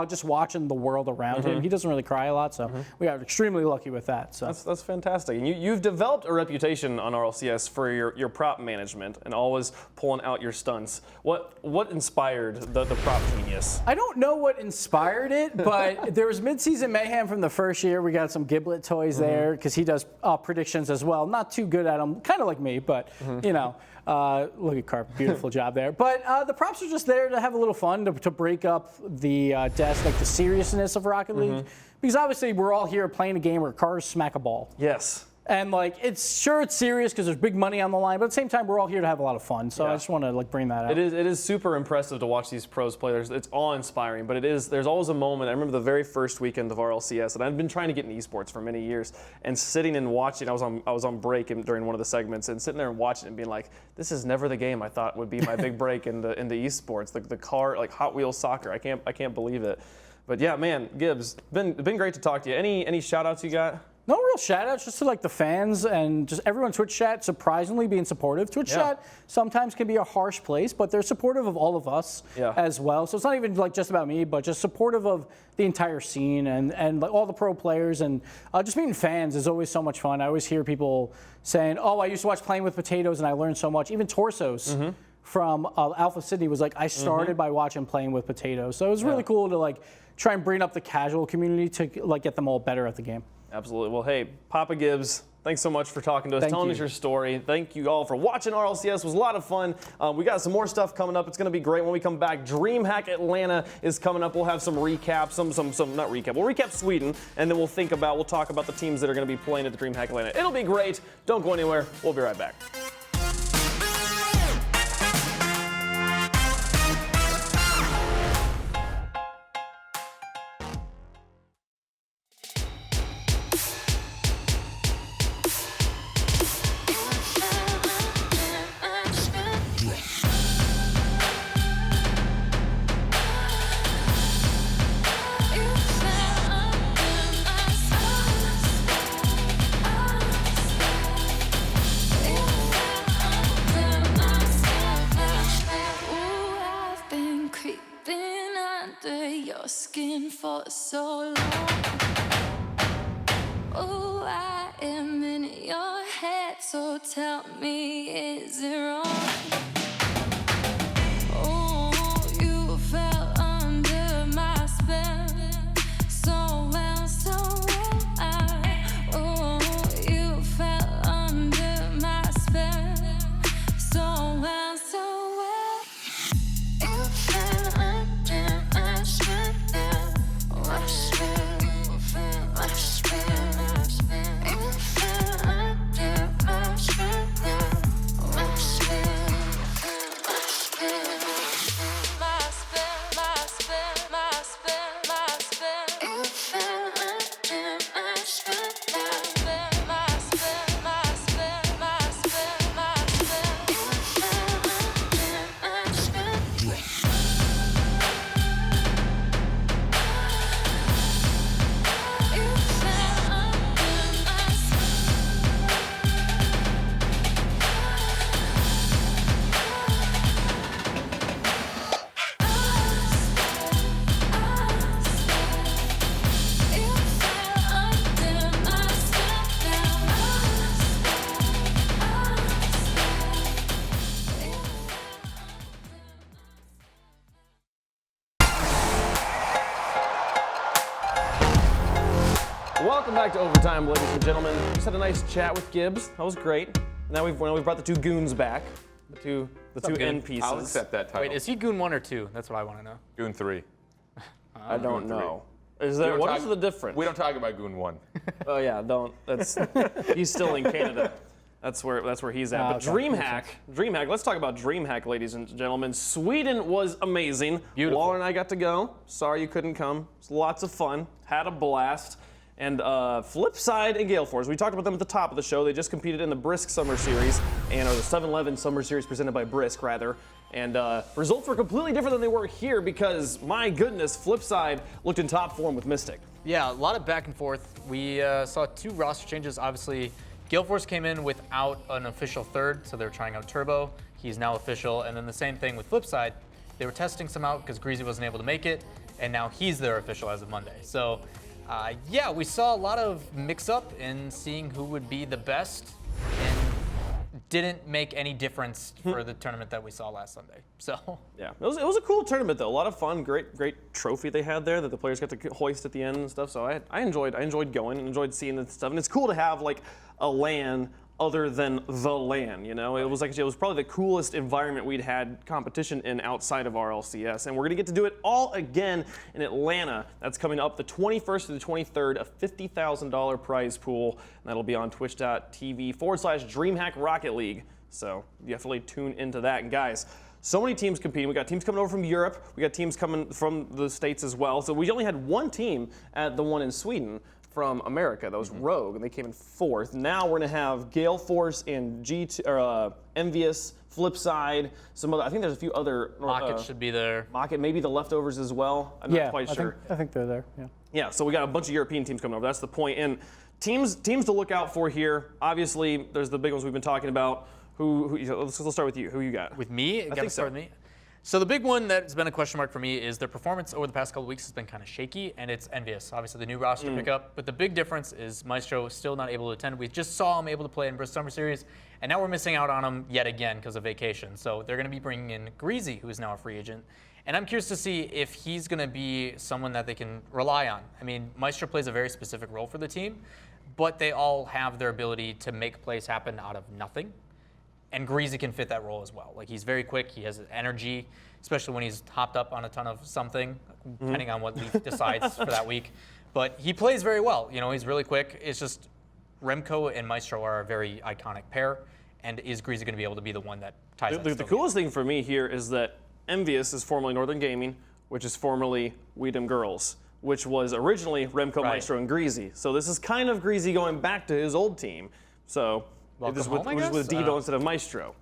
just watching the world around him. He doesn't really cry a lot, so we are extremely lucky with that. So that's fantastic. And you've developed a reputation on RLCS for your prop management and always pulling out your stunts. What inspired the prop genius? I don't know what inspired it, but there was mid-season mayhem from the first year. We got some Giblet toys there because he does predictions as well. Not too good at them, kind of like me, but you know. Look at Carp, beautiful job there. But the props are just there to have a little fun, to break up the desk, like the seriousness of Rocket League. Because obviously we're all here playing a game where cars smack a ball. Yes. And like, it's serious because there's big money on the line, but at the same time, we're all here to have a lot of fun. So I just want to like bring that out. It is super impressive to watch these pros play. It's awe-inspiring, but there's always a moment. I remember the very first weekend of RLCS, and I've been trying to get in eSports for many years, and sitting and watching. I was on break during one of the segments, and sitting there and watching it and being like, this is never the game I thought would be my big break in the eSports. The car, like Hot Wheels soccer. I can't believe it. But yeah, man, Gibbs, been great to talk to you. Any shout outs you got? No real shout-outs, just to like the fans and just everyone. Twitch chat surprisingly being supportive. Twitch chat sometimes can be a harsh place, but they're supportive of all of us as well. So it's not even like just about me, but just supportive of the entire scene and like all the pro players, and just meeting fans is always so much fun. I always hear people saying, "Oh, I used to watch Playing with Potatoes and I learned so much." Even Torsos from Alpha City was like, "I started by watching Playing with Potatoes." So it was really cool to like try and bring up the casual community to like get them all better at the game. Absolutely. Well, hey, Papa Gibbs, thanks so much for talking to us, telling us your story. Thank you all for watching RLCS. It was a lot of fun. We got some more stuff coming up. It's going to be great when we come back. Dreamhack Atlanta is coming up. We'll have some recaps, not recap. We'll recap Sweden, and then we'll talk about the teams that are going to be playing at the Dreamhack Atlanta. It'll be great. Don't go anywhere. We'll be right back. Skin for so long. Oh, I am in your head, so tell me, is it wrong? Oh, you fell under my spell, so well, so well. Oh, you fell under my spell, so well, so well. You fell under my spell. Welcome back to Overtime, ladies and gentlemen. Just had a nice chat with Gibbs. That was great. Now we've brought the 2 goons back, the two end pieces. I'll accept that title. Wait, is he Goon 1 or 2? That's what I want to know. Goon 3. I don't Goon know. What is the difference? We don't talk about Goon 1. Oh yeah, don't. That's he's still in Canada. That's where he's at. But Dreamhack. Let's talk about Dreamhack, ladies and gentlemen. Sweden was amazing. Beautiful. Lawler and I got to go. Sorry you couldn't come. It was lots of fun. Had a blast. And Flipside and Gale Force. We talked about them at the top of the show. They just competed in the Brisk Summer Series, or the 7-Eleven Summer Series presented by Brisk, rather. And results were completely different than they were here because, my goodness, Flipside looked in top form with Mystic. Yeah, a lot of back and forth. We saw 2 roster changes. Obviously, Gale Force came in without an official third, so they're trying out Turbo. He's now official. And then the same thing with Flipside. They were testing some out because Greasy wasn't able to make it, and now he's their official as of Monday. So, yeah, we saw a lot of mix-up in seeing who would be the best, and didn't make any difference for the tournament that we saw last Sunday. So yeah, it was a cool tournament though. A lot of fun, great trophy they had there that the players got to hoist at the end and stuff. So I enjoyed going and enjoyed seeing that stuff. And it's cool to have like a LAN other than the LAN, you know? It was probably the coolest environment we'd had competition in outside of RLCS. And we're gonna get to do it all again in Atlanta. That's coming up the 21st to the 23rd, a $50,000 prize pool. And that'll be on twitch.tv/Dreamhack Rocket League. So definitely tune into that. And guys, so many teams competing. We got teams coming over from Europe. We got teams coming from the States as well. So we only had one team at the one in Sweden from America. That was Rogue, and they came in 4th. Now we're gonna have Gale Force and Envious, Flipside, some other. I think there's a few other. Rocket should be there. Rocket, maybe the leftovers as well. I'm not quite sure. I think they're there. Yeah. Yeah. So we got a bunch of European teams coming over. That's the point. And teams to look out for here. Obviously, there's the big ones we've been talking about. Let's start with you. Who you got? With me? I think so. Start with me. So the big one that's been a question mark for me is their performance over the past couple of weeks has been kind of shaky, and it's Envious. Obviously, the new roster pickup, but the big difference is Maestro is still not able to attend. We just saw him able to play in Brisk Summer Series, and now we're missing out on him yet again because of vacation. So they're going to be bringing in Greasy, who is now a free agent, and I'm curious to see if he's going to be someone that they can rely on. I mean, Maestro plays a very specific role for the team, but they all have their ability to make plays happen out of nothing. And Greasy can fit that role as well. Like, he's very quick, he has energy, especially when he's hopped up on a ton of something, depending on what Leaf decides for that week. But he plays very well. You know, he's really quick. It's just Remco and Maestro are a very iconic pair. And is Greasy going to be able to be the one that ties The coolest thing for me here is that Envious is formerly Northern Gaming, which is formerly Weedham Girls, which was originally Remco, Maestro, and Greasy. So this is kind of Greasy going back to his old team. So this is with Devo instead of Maestro.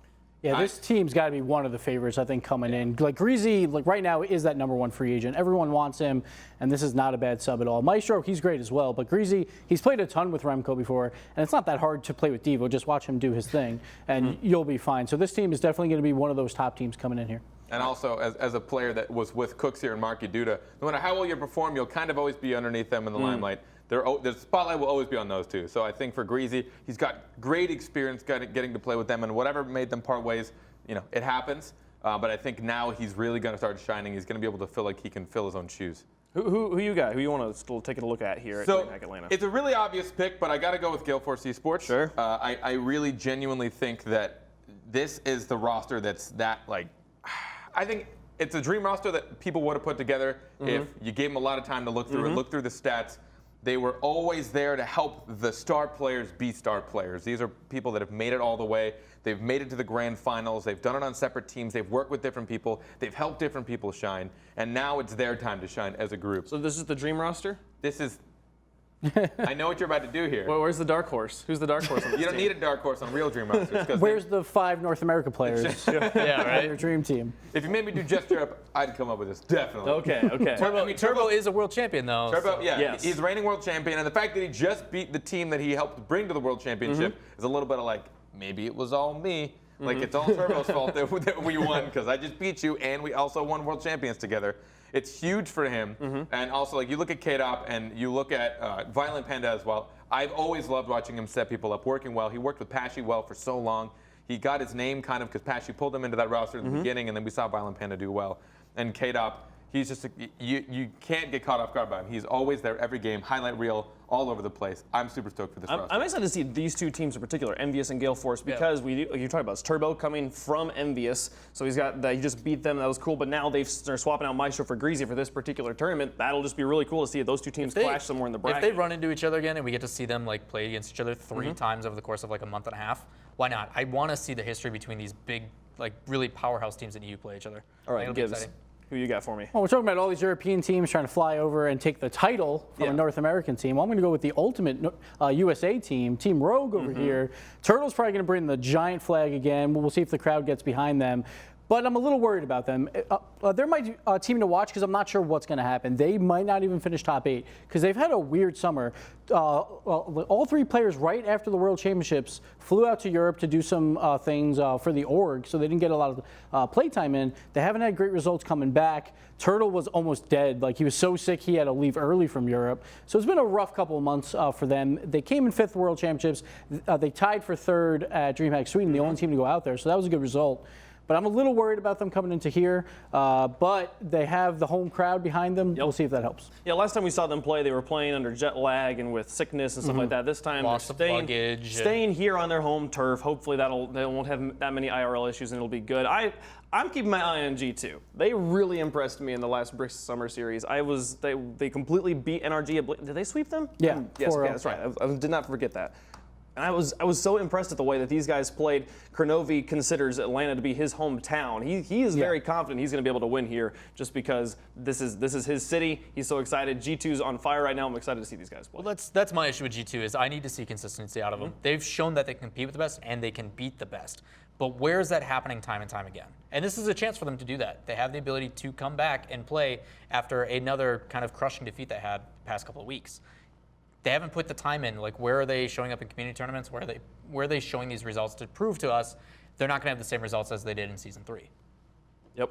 Yeah, this team's got to be one of the favorites, I think, coming in. Like, Greasy, like, right now, is that #1 free agent. Everyone wants him, and this is not a bad sub at all. Maestro, he's great as well, but Greasy, he's played a ton with Remco before, and it's not that hard to play with Devo. Just watch him do his thing, and you'll be fine. So this team is definitely going to be one of those top teams coming in here. And also, as a player that was with Cooks here and Marky Duda, no matter how well you perform, you'll kind of always be underneath them in the limelight. The spotlight will always be on those two. So I think for Greasy, he's got great experience getting to play with them, and whatever made them part ways, you know, it happens. But I think now he's really going to start shining. He's going to be able to feel like he can fill his own shoes. Who you got? Who you want to still take a look at here at Dreamhack Atlanta? It's a really obvious pick, but I got to go with Gale Force eSports. Sure. I really genuinely think that this is the roster that's like, I think it's a dream roster that people would have put together if you gave them a lot of time to look through it, look through the stats. They were always there to help the star players be star players. These are people that have made it all the way. They've made it to the grand finals. They've done it on separate teams. They've worked with different people. They've helped different people shine. And now it's their time to shine as a group. So this is the dream roster? This is... I know what you're about to do here. Well, where's the dark horse? Who's the dark horse on this You don't team? need a dark horse on real dream rosters. Where's the 5 North America players? Yeah, right? Your dream team. If you made me do just Europe, I'd come up with this, definitely. Okay. Turbo is a world champion, though. Turbo, so. yeah, Yes. he's reigning world champion, and the fact that he just beat the team that he helped bring to the world championship is a little bit of like, maybe it was all me. Like, it's all Turbo's fault that we won, because I just beat you, and we also won world champions together. It's huge for him. And also, like, you look at K-Dop, and you look at Violent Panda as well. I've always loved watching him set people up, working well. He worked with Pashy well for so long. He got his name kind of because Pashy pulled him into that roster in the beginning, and then we saw Violent Panda do well. And K-Dop He's just you can't get caught off guard by him. He's always there every game, highlight reel all over the place. I'm super stoked for this roster. I'm excited to see these two teams in particular, Envious and Gale Force, because you're talking about Turbo coming from Envious, so he just beat them. That was cool. But now they're swapping out Maestro for Greasy for this particular tournament. That'll just be really cool to see those two teams clash somewhere in the bracket. If they run into each other again and we get to see them like play against each other 3 times over the course of like a month and a half, why not? I want to see the history between these big, like really powerhouse teams that EU play each other. All right, Gibbs, who you got for me? Well, we're talking about all these European teams trying to fly over and take the title from a North American team. Well, I'm going to go with the ultimate USA team, Team Rogue over here. Turtle's probably going to bring the giant flag again. We'll see if the crowd gets behind them. But I'm a little worried about them. They're my team to watch because I'm not sure what's going to happen. They might not even finish top 8 because they've had a weird summer. All 3 players right after the World Championships flew out to Europe to do some things for the org, so they didn't get a lot of play time in. They haven't had great results coming back. Turtle was almost dead. Like, he was so sick he had to leave early from Europe. So it's been a rough couple of months for them. They came in 5th World Championships. They tied for 3rd at Dreamhack Sweden, the only team to go out there, so that was a good result. But I'm a little worried about them coming into here. But they have the home crowd behind them. We'll see if that helps. Yeah, last time we saw them play, they were playing under jet lag and with sickness and stuff like that. This time, they're staying here on their home turf. Hopefully, they won't have that many IRL issues and it'll be good. I'm keeping my eye on G2. They really impressed me in the last Bricks Summer Series. They completely beat NRG. Did they sweep them? Yeah. Yes, that's right. I did not forget that. And I was so impressed at the way that these guys played. Kronovi considers Atlanta to be his hometown. He is very confident he's going to be able to win here just because this is his city. He's so excited. G2's on fire right now. I'm excited to see these guys play. Well, that's my issue with G2 is I need to see consistency out of them. They've shown that they can compete with the best and they can beat the best. But where is that happening time and time again? And this is a chance for them to do that. They have the ability to come back and play after another kind of crushing defeat they had the past couple of weeks. They haven't put the time in. Like, where are they showing up in community tournaments? Where are they showing these results to prove to us they're not going to have the same results as they did in Season 3? Yep.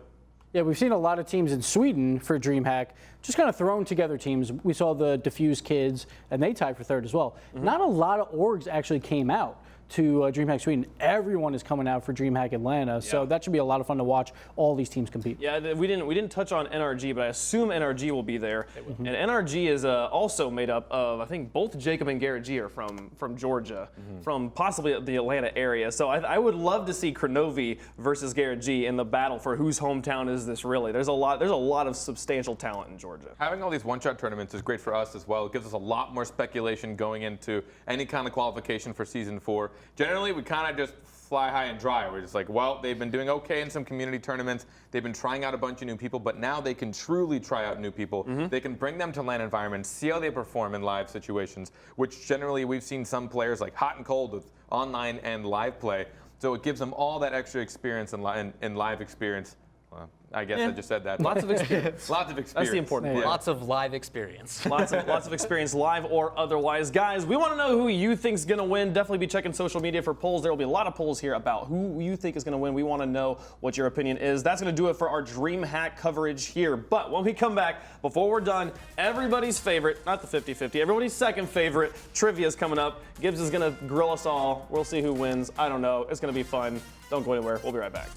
Yeah, we've seen a lot of teams in Sweden for Dreamhack just kind of thrown together teams. We saw the Diffuse kids, and they tied for 3rd as well. Not a lot of orgs actually came out to Dreamhack Sweden. Everyone is coming out for Dreamhack Atlanta, so that should be a lot of fun to watch all these teams compete. Yeah, we didn't touch on NRG, but I assume NRG will be there. And NRG is also made up of, I think, both Jacob and Garrett G are from Georgia, from possibly the Atlanta area. So I would love to see Kronovi versus Garrett G in the battle for whose hometown is this really. There's a lot of substantial talent in Georgia. Having all these one-shot tournaments is great for us as well. It gives us a lot more speculation going into any kind of qualification for Season 4. Generally, we kind of just fly high and dry. We're just like, well, they've been doing okay in some community tournaments. They've been trying out a bunch of new people, but now they can truly try out new people. They can bring them to LAN environments, see how they perform in live situations, which generally we've seen some players like hot and cold with online and live play. So it gives them all that extra experience in live experience. Well, I guess I just said that. Lots of experience. Lots of experience. That's the important part. Lots of live experience. lots of experience, live or otherwise. Guys, we want to know who you think's going to win. Definitely be checking social media for polls. There will be a lot of polls here about who you think is going to win. We want to know what your opinion is. That's going to do it for our Dreamhack coverage here. But when we come back, before we're done, everybody's favorite, not the 50-50, everybody's second favorite, trivia is coming up. Gibbs is going to grill us all. We'll see who wins. I don't know. It's going to be fun. Don't go anywhere. We'll be right back.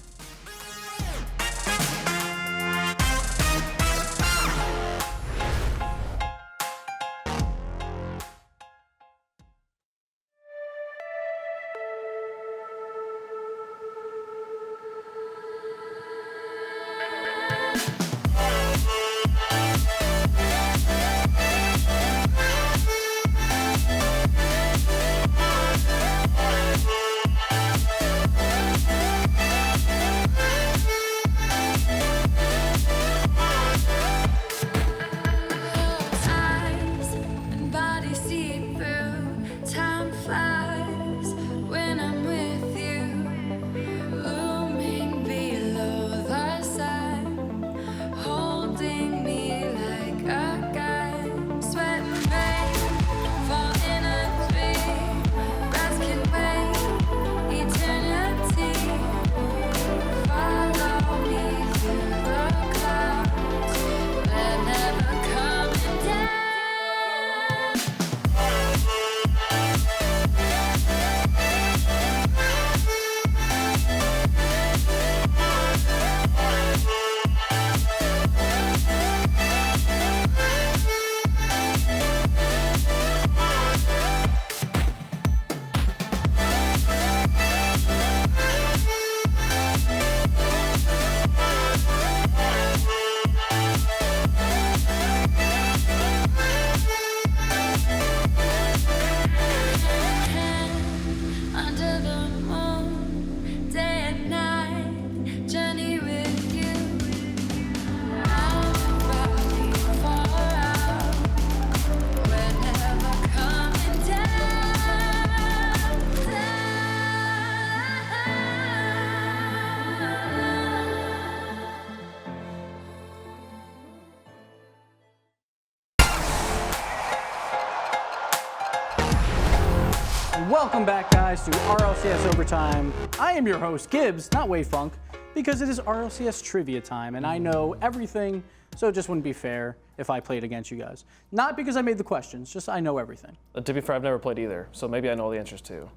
Welcome back, guys, to RLCS Overtime. I am your host, Gibbs, not Wave Funk, because it is RLCS trivia time, and I know everything, so it just wouldn't be fair if I played against you guys. Not because I made the questions, just I know everything. To be fair, I've never played either, so maybe I know all the answers too.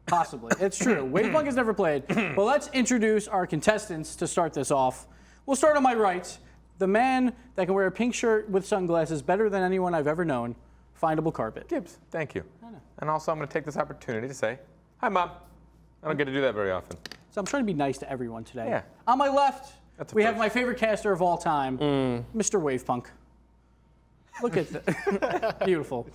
Possibly. It's true. Wave Funk has never played. But let's introduce our contestants to start this off. We'll start on my right. The man that can wear a pink shirt with sunglasses better than anyone I've ever known, Findable Carpet. Gibbs, thank you. And also, I'm going to take this opportunity to say, hi, Mom. I don't get to do that very often. So I'm trying to be nice to everyone today. Yeah. On my left, That's a we have first. my favorite caster of all time, Mr. Wave Funk. Look at that. Beautiful.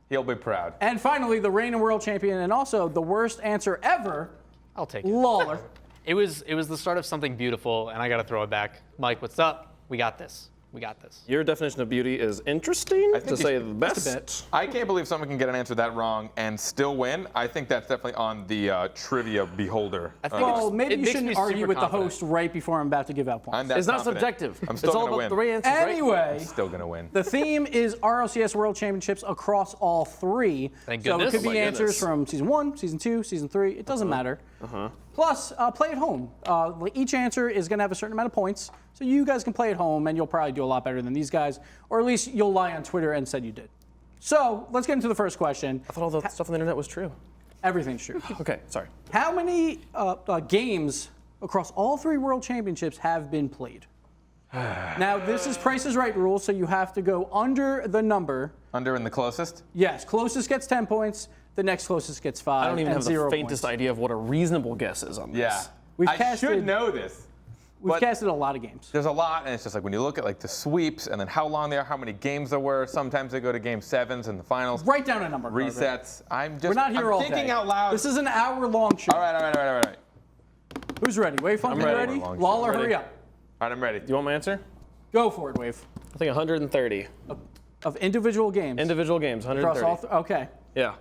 He'll be proud. And finally, the reigning world champion and also the worst answer ever, I'll take it. Lawler. It was the start of something beautiful, and I got to throw it back. Mike, what's up? We got this. We got this. Your definition of beauty is interesting, I think to you say should- the Just a best. bit. I can't believe someone can get an answer that wrong and still win. I think that's definitely on the trivia beholder. I think Well, maybe it you makes shouldn't me argue super with the confident. host right before I'm about to give out points. I'm that It's not confident. subjective. I'm still it's all gonna about the win. right answers, right? Anyway, Still going to win. the theme is RLCS World Championships across all three. Thank So it goodness. could be Oh my answers goodness. from season 1, season 2, season 3. It doesn't matter. Plus, play at home. Each answer is going to have a certain amount of points. So you guys can play at home, and you'll probably do a lot better than these guys. Or at least you'll lie on Twitter and said you did. So let's get into the first question. I thought all the stuff on the internet was true. Everything's true. Okay, sorry. How many games across all three World Championships have been played? Now, this is Price is Right rules, so you have to go under the number. Under and the closest? Yes, closest gets 10 points. The next closest gets 5. I don't even and have the 0 faintest points. idea of what a reasonable guess is on this. Yeah. We've I casted- should know this. We've but casted a lot of games. there's a lot, and it's just like when you look at like the sweeps and then how long they are, how many games there were. Sometimes they go to game 7s and the finals. Write down a number. Carver. Resets. I'm just We're not here I'm all thinking day. out loud. This is an hour-long show. all right. Who's ready? Wave Funk, I'm you ready. ready? Long show. Lawler, Ready. hurry up. All right, I'm ready. Do you want my answer? Go for it, Wave. I think 130. Of individual games. Individual games, Across 130. all okay. Yeah.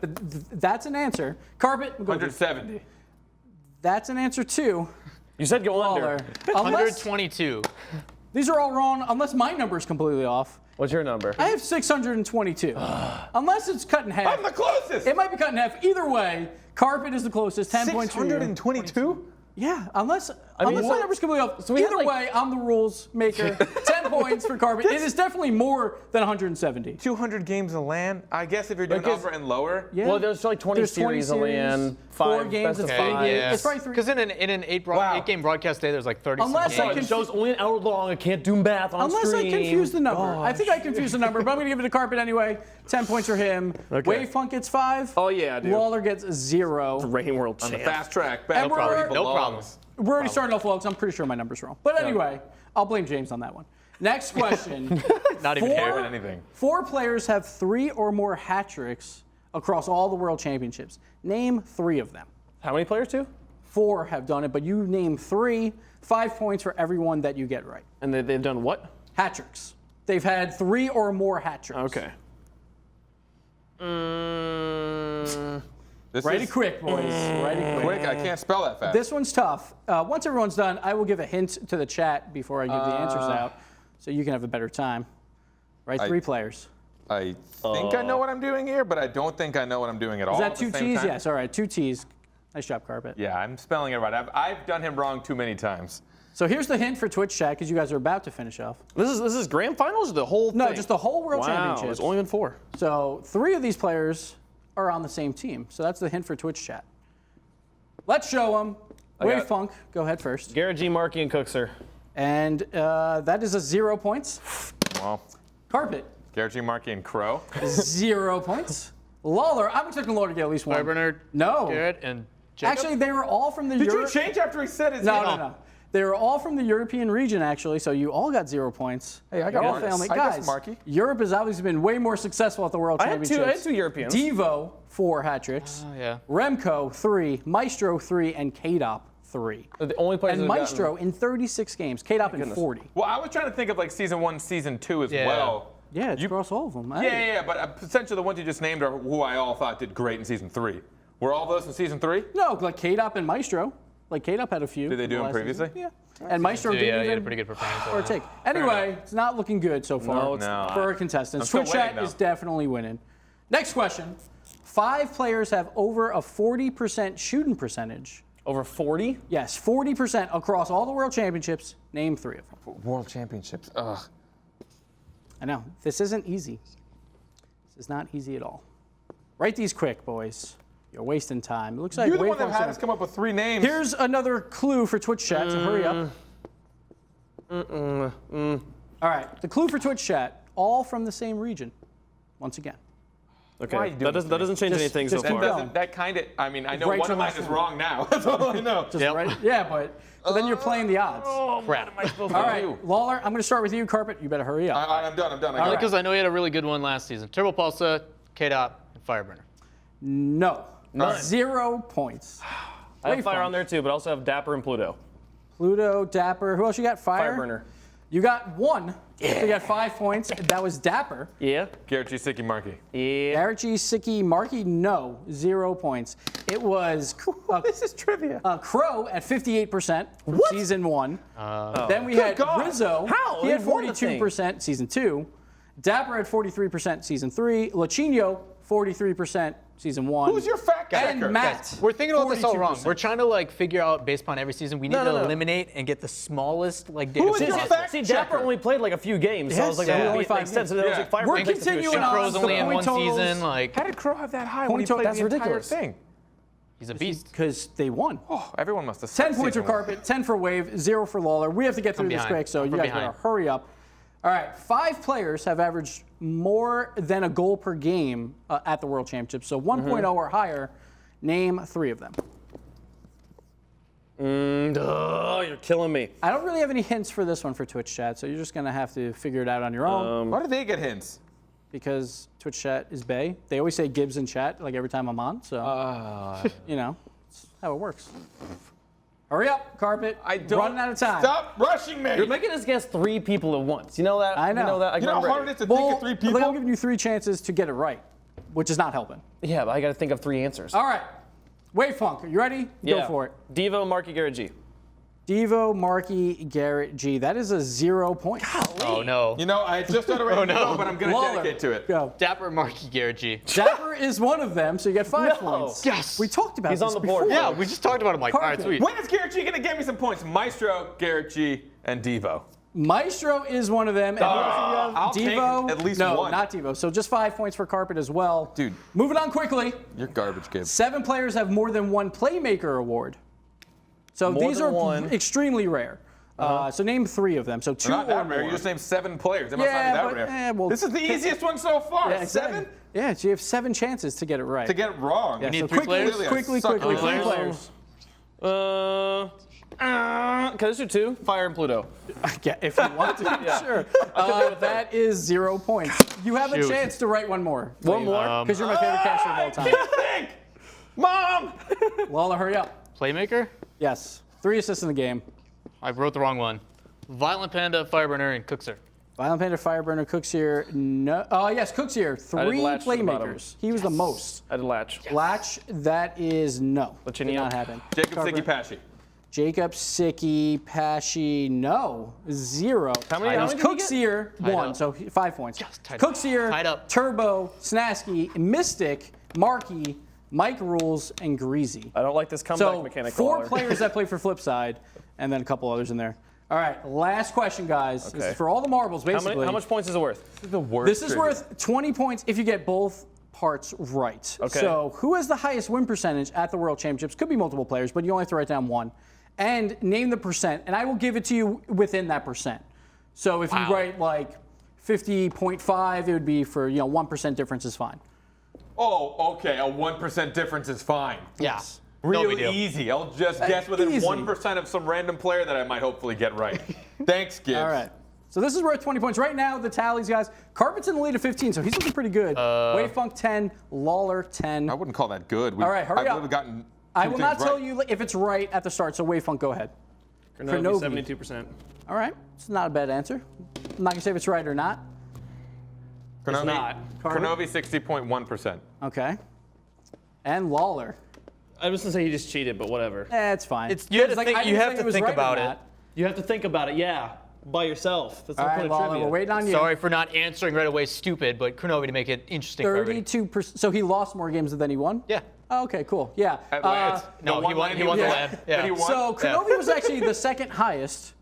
That's an answer. Carpet, go. 170. That's an answer too. You said go Lawler. under. Unless, 122. these are all wrong, unless my number is completely off. What's your number? I have 622. Unless it's cut in half. I'm the closest. It might be cut in half. Either way, Carpet is the closest. 10 points for you. 622? Yeah, unless mean, my what? number's completely off. So we had, Either like- way, I'm the rules maker. 10 points for Carpet. It is definitely more than 170. 200 games of LAN? I guess if you're doing Because- upper and lower. Yeah. Well, there's like 20 There's 20 series of LAN, 4 5 games. best It's of probably, 5. Yeah. it's probably 3. Because in an Wow. 8-game broadcast day, there's like 30 Unless some I games. The show's only an hour long. I can't do math on Unless stream. I confuse the number. I Gosh. think I confused the number, but I'm going to give it to Carpet anyway. 10 points for him. Okay. Wave Funk gets 5. Oh, yeah, dude. Lawler gets 0. Reigning world On the champ. fast track. Back And we're- where he no belongs. problem. We're already starting off low because I'm pretty sure my number's wrong. But anyway, I'll blame James on that one. Next question. Not even Four- care. Win anything. 4 players have 3 or more hat tricks across all the World Championships. Name 3 of them. How many players, too? 4 have done it, but you name 3. 5 points for everyone that you get right. And they've done what? Hat tricks. They've had 3 or more hat tricks. Okay. This Write is it quick, boys. Write it quick. quick. I can't spell that fast. This one's tough. Once everyone's done, I will give a hint to the chat before I give the answers out, so you can have a better time. Write 3 players. I think I know what I'm doing here, but I don't think I know what I'm doing at all. Is that at the 2 same T's? time. Yes. All right, 2 T's. Nice job, Carpet. Yeah, I'm spelling it right. I've done him wrong too many times. So here's the hint for Twitch chat, because you guys are about to finish off. This is grand finals or the whole No, thing? just the whole World Wow, Championships. there's only been 4. So 3 of these players are on the same team. So that's the hint for Twitch chat. Let's show them. got Wave it. Funk, go ahead first. Garrett G, Markey, and Cookser. And that is a 0 points. Well, Carpet, Garrett G. Markey and Crow. 0 points. Lawler, I'm expecting Lawler to get at least 1. Bernard, No. Garrett, and Jacob. Actually, they were all from the Did you Europe. change after he said his No, name? no. They were all from the European region, actually, so you all got 0 points. Hey, I got You're all Marcus. family. I got Guys, Markey. Europe has obviously been way more successful at the World I had Championships. 2 Europeans. Devo, 4 hat tricks. Oh, yeah. Remco, 3. Maestro, 3. And K-Dop, 3. The only players And that have Maestro in 36 games. K-Dop in goodness. 40. Well, I was trying to think of like season 1, season 2 as Yeah. well. Yeah, it's across all of them. Yeah, but essentially the ones you just named are who I all thought did great in season 3. Were all those in season 3? No, like K-Dop and Maestro. Like K-Dop had a few. Did they do them last season. previously? Yeah. And Maestro Yeah, didn't he had a even pretty good performance. or take. Anyway, it's not looking good so far No, it's No. for our contestants. I'm still Twitch chat winning, is though. definitely winning. Next question. 5 players have over a 40% shooting percentage. Over 40? Yes, 40% across all the World Championships. Name 3 of them. World Championships. Ugh. I know. This isn't easy. This is not easy at all. Write these quick, boys. You're wasting time. It looks like You're the one that Waveform's had us come up with 3 names. Here's another clue for Twitch chat, so hurry up. All right, the clue for Twitch chat, all from the same region, once again. Okay, Why are you doing that doesn't change Just- anything so just That keep far. going. that kind of, I mean, I know Right one to of mine left. is wrong now. That's all I know. Just right? Yeah, but then you're playing the odds. Crap. All right, Lawler, I'm going to start with you. Carpet, you better hurry up. I'm done. I got right. it. Because I know he had a really good one last season. Turbo Pulsa, K-Dot, and Fireburner. No. None. 0 points. I have Fire Waveform. on there too, but I also have Dapper and Pluto. Pluto, Dapper. Who else you got? Fire? Fireburner. You got 1. So you got 5 points. That was Dapper. Yeah. Garrett G. Sicky Markey. Yeah. Eric G. Sicky, Markey, no. 0 points. It was This is trivia. Crow at 58% from season 1. Then we had God. Rizzo. How? He had He won the thing. 42% season 2. Dapper had 43% season 3. Lachino, 43% season 1. Who's your fat guy? And Matt. We're thinking about this all wrong. 42%. We're trying to like figure out based upon every season. We need No, to no, no. eliminate and get the smallest like Who data is point your possible. fact See, checker? Dapper only played like a few games, so I was like, Yes, that only would be 5 extensive. games. Then I was like, Fireburner We're takes it to a continuing shot. on. Crow's the only in point one totals- season. Like How did Crow have that high when he Point total- played that's the entire ridiculous. thing? he's a beast. Because they won. Oh, everyone must have 10 points for season one. Carpet, 10 for Wave, 0 for Lawler. We have to get through this behind. quick, so I'm you from guys behind. better hurry up. All right, 5 players have averaged more than a goal per game at the World Championships, so 1.0 or higher. Name 3 of them. Oh, you're killing me. I don't really have any hints for this one for Twitch chat, so you're just going to have to figure it out on your own Why do they get hints? because Twitch chat is Bay. They always say Gibbs in chat like every time I'm on, so you know, that's how it works. Hurry up, Carpet. I don't. Running out of time. Stop rushing me. You're making us guess 3 people at once. You know that? I know. You know that? You know how remember hard it is to Well, think of 3 people? I'm giving you 3 chances to get it right, which is not helping. Yeah, but I got to think of 3 answers. All right. Wave Funk, are you ready? Yeah. Go for it. Devo, Marky, Garrett G. Devo, Markey, Garrett G. That is a 0 point. Oh no. You know, I just started ready to go, but I'm going to Lawler, dedicate to it. Go. Dapper, Marky, Garrett G. Dapper is one of them, so you get 5 No. points. Yes. We talked about He's this on the board. before. Yeah, we just talked about him. Like, all right, Carpet. sweet. When is Garrett G going to give me some points? Maestro, Garrett G, and Devo. Maestro is one of them. And who else do you have? I'll take Devo. at least no, one. not Devo. So just 5 points for Carpet as well. Dude. Moving on quickly. You're garbage, Gibbs. 7 players have more than 1 Playmaker award. So More these than are one. extremely rare. So name 3 of them. So 2 Not or that rare. more. You just named 7 players. They must Yeah, not be but, that rare. well, this is the easiest one so far. Yeah, exactly. 7? Yeah, so you have 7 chances to get it right. To get it wrong. Yeah, need so 3 quickly, players? Clearly I quickly, suck quickly, at 3 players. players. Can I just do 2? Fire and Pluto. Yeah, if you want to, sure. That is 0 points. You have a Shoot. chance to write one more. One more? Because you're my favorite caster of all time. Think! Mom! Lala, hurry up. Playmaker? Yes. 3 assists in the game. I wrote the wrong one. Violent Panda, Fireburner, and Cookser. Violent Panda, Fireburner, Cooks here. No. Oh, yes, Cooks here. 3 Latch to the bottom. playmakers. He was the most. I did Latch. Latch, that is no. Lachinio. Did not happen. Jacob Carver. Siggy Pashy. Jacob Sicky, Pashy, no. 0. How many did he Cooks get? here, Tied 1, up. so 5 points. tied Cooks here, Tied up. Turbo, Snasky, Mystic, Markey, Mike Rules, and Greasy. I don't like this comeback So mechanic. 4 Lawler. players that play for Flipside, and then a couple others in there. All right, last question, guys. This Okay. is for all the marbles, How basically. much points is it worth? This is the worst. This is trivia. worth 20 points if you get both parts right. Okay. So who has the highest win percentage at the World Championships? Could be multiple players, but you only have to write down 1. And name the percent, and I will give it to you within that percent. So if you write like 50.5, it would be for, 1% difference is fine. Oh, okay. A 1% difference is fine. Yes. Real big deal. easy. I'll just guess within easy. 1% of some random player that I might hopefully get right. Thanks, Gibbs. All right. So this is worth 20 points. Right now, the tallies, guys. Carpet's in the lead of 15, so he's looking pretty good. Wavefunk 10, Lawler 10. I wouldn't call that good. All right, hurry I've up. literally gotten I two will things not tell right. you if it's right at the start, so Wavefunk, go ahead. Kronovi, Kronovi. 72%. All right. It's not a bad answer. I'm not going to say if it's right or not. Kronovi, not. Kronovi 60.1%. Okay. And Lawler. I was gonna say he just cheated, but whatever. It's fine. You have to Like, think, I you didn't have say to it was think right or about it. not. You have to think about it. Yeah. by yourself. That's the All point right, of Lawler, trivia. we're waiting on you. Sorry for not answering right away, stupid, but Kronovi to make it interesting for everybody. 32%. So he lost more games than he won? Yeah. Oh, okay, cool. Yeah. At Labs. No, he won the lab. Yeah. But he won. So Kronovi was actually the second highest.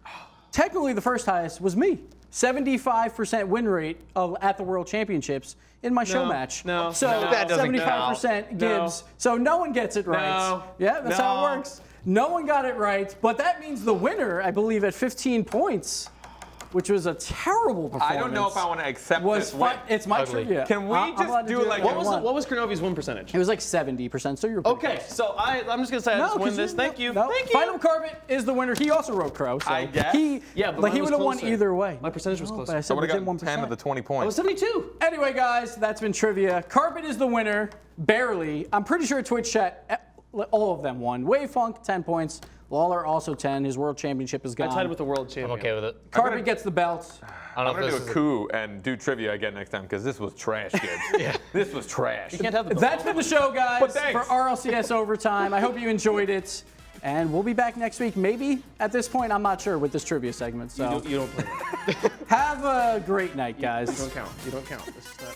Technically, the first highest was me. 75% win rate at the World Championships in my show match. no, So no. That doesn't 75% Gibbs. No. So no one gets it right. No. Yeah, that's how No. it works. No one got it right, but that means the winner, I believe, at 15 points, which was a terrible performance. I don't know if I want to accept was this win. It's my Ugly. trivia. Can we I'm just allowed to do it like- if I What want. was Kronovi's win percentage? It was like 70%, so you're pretty Okay, close. so I'm just gonna say I just win 'cause this. you- Thank you. no. Thank you. Final Carpet is the winner. He also wrote Crow, so I guess. Yeah, but like mine he was would have won closer. either way. My percentage was No, closer. But I I said would have within gotten 1%. 10 of the 20 I was points. 72. Anyway, guys, that's been trivia. Carpet is the winner, barely. I'm pretty sure Twitch chat, all of them won. Wavefunk, 10 points. Lawler also 10. His world championship is I gone. tied with the world I'm champion. okay with it. Carpet gets the belt. I don't I'm know going if to this do a is coup and do trivia again next time because this was trash, kids. This was trash. You can't have the That's been the show, guys, But thanks. for RLCS Overtime. I hope you enjoyed it. And we'll be back next week. Maybe at this point, I'm not sure with this trivia segment. So You don't play that. have a great night, guys. You don't count. You don't count. This is not.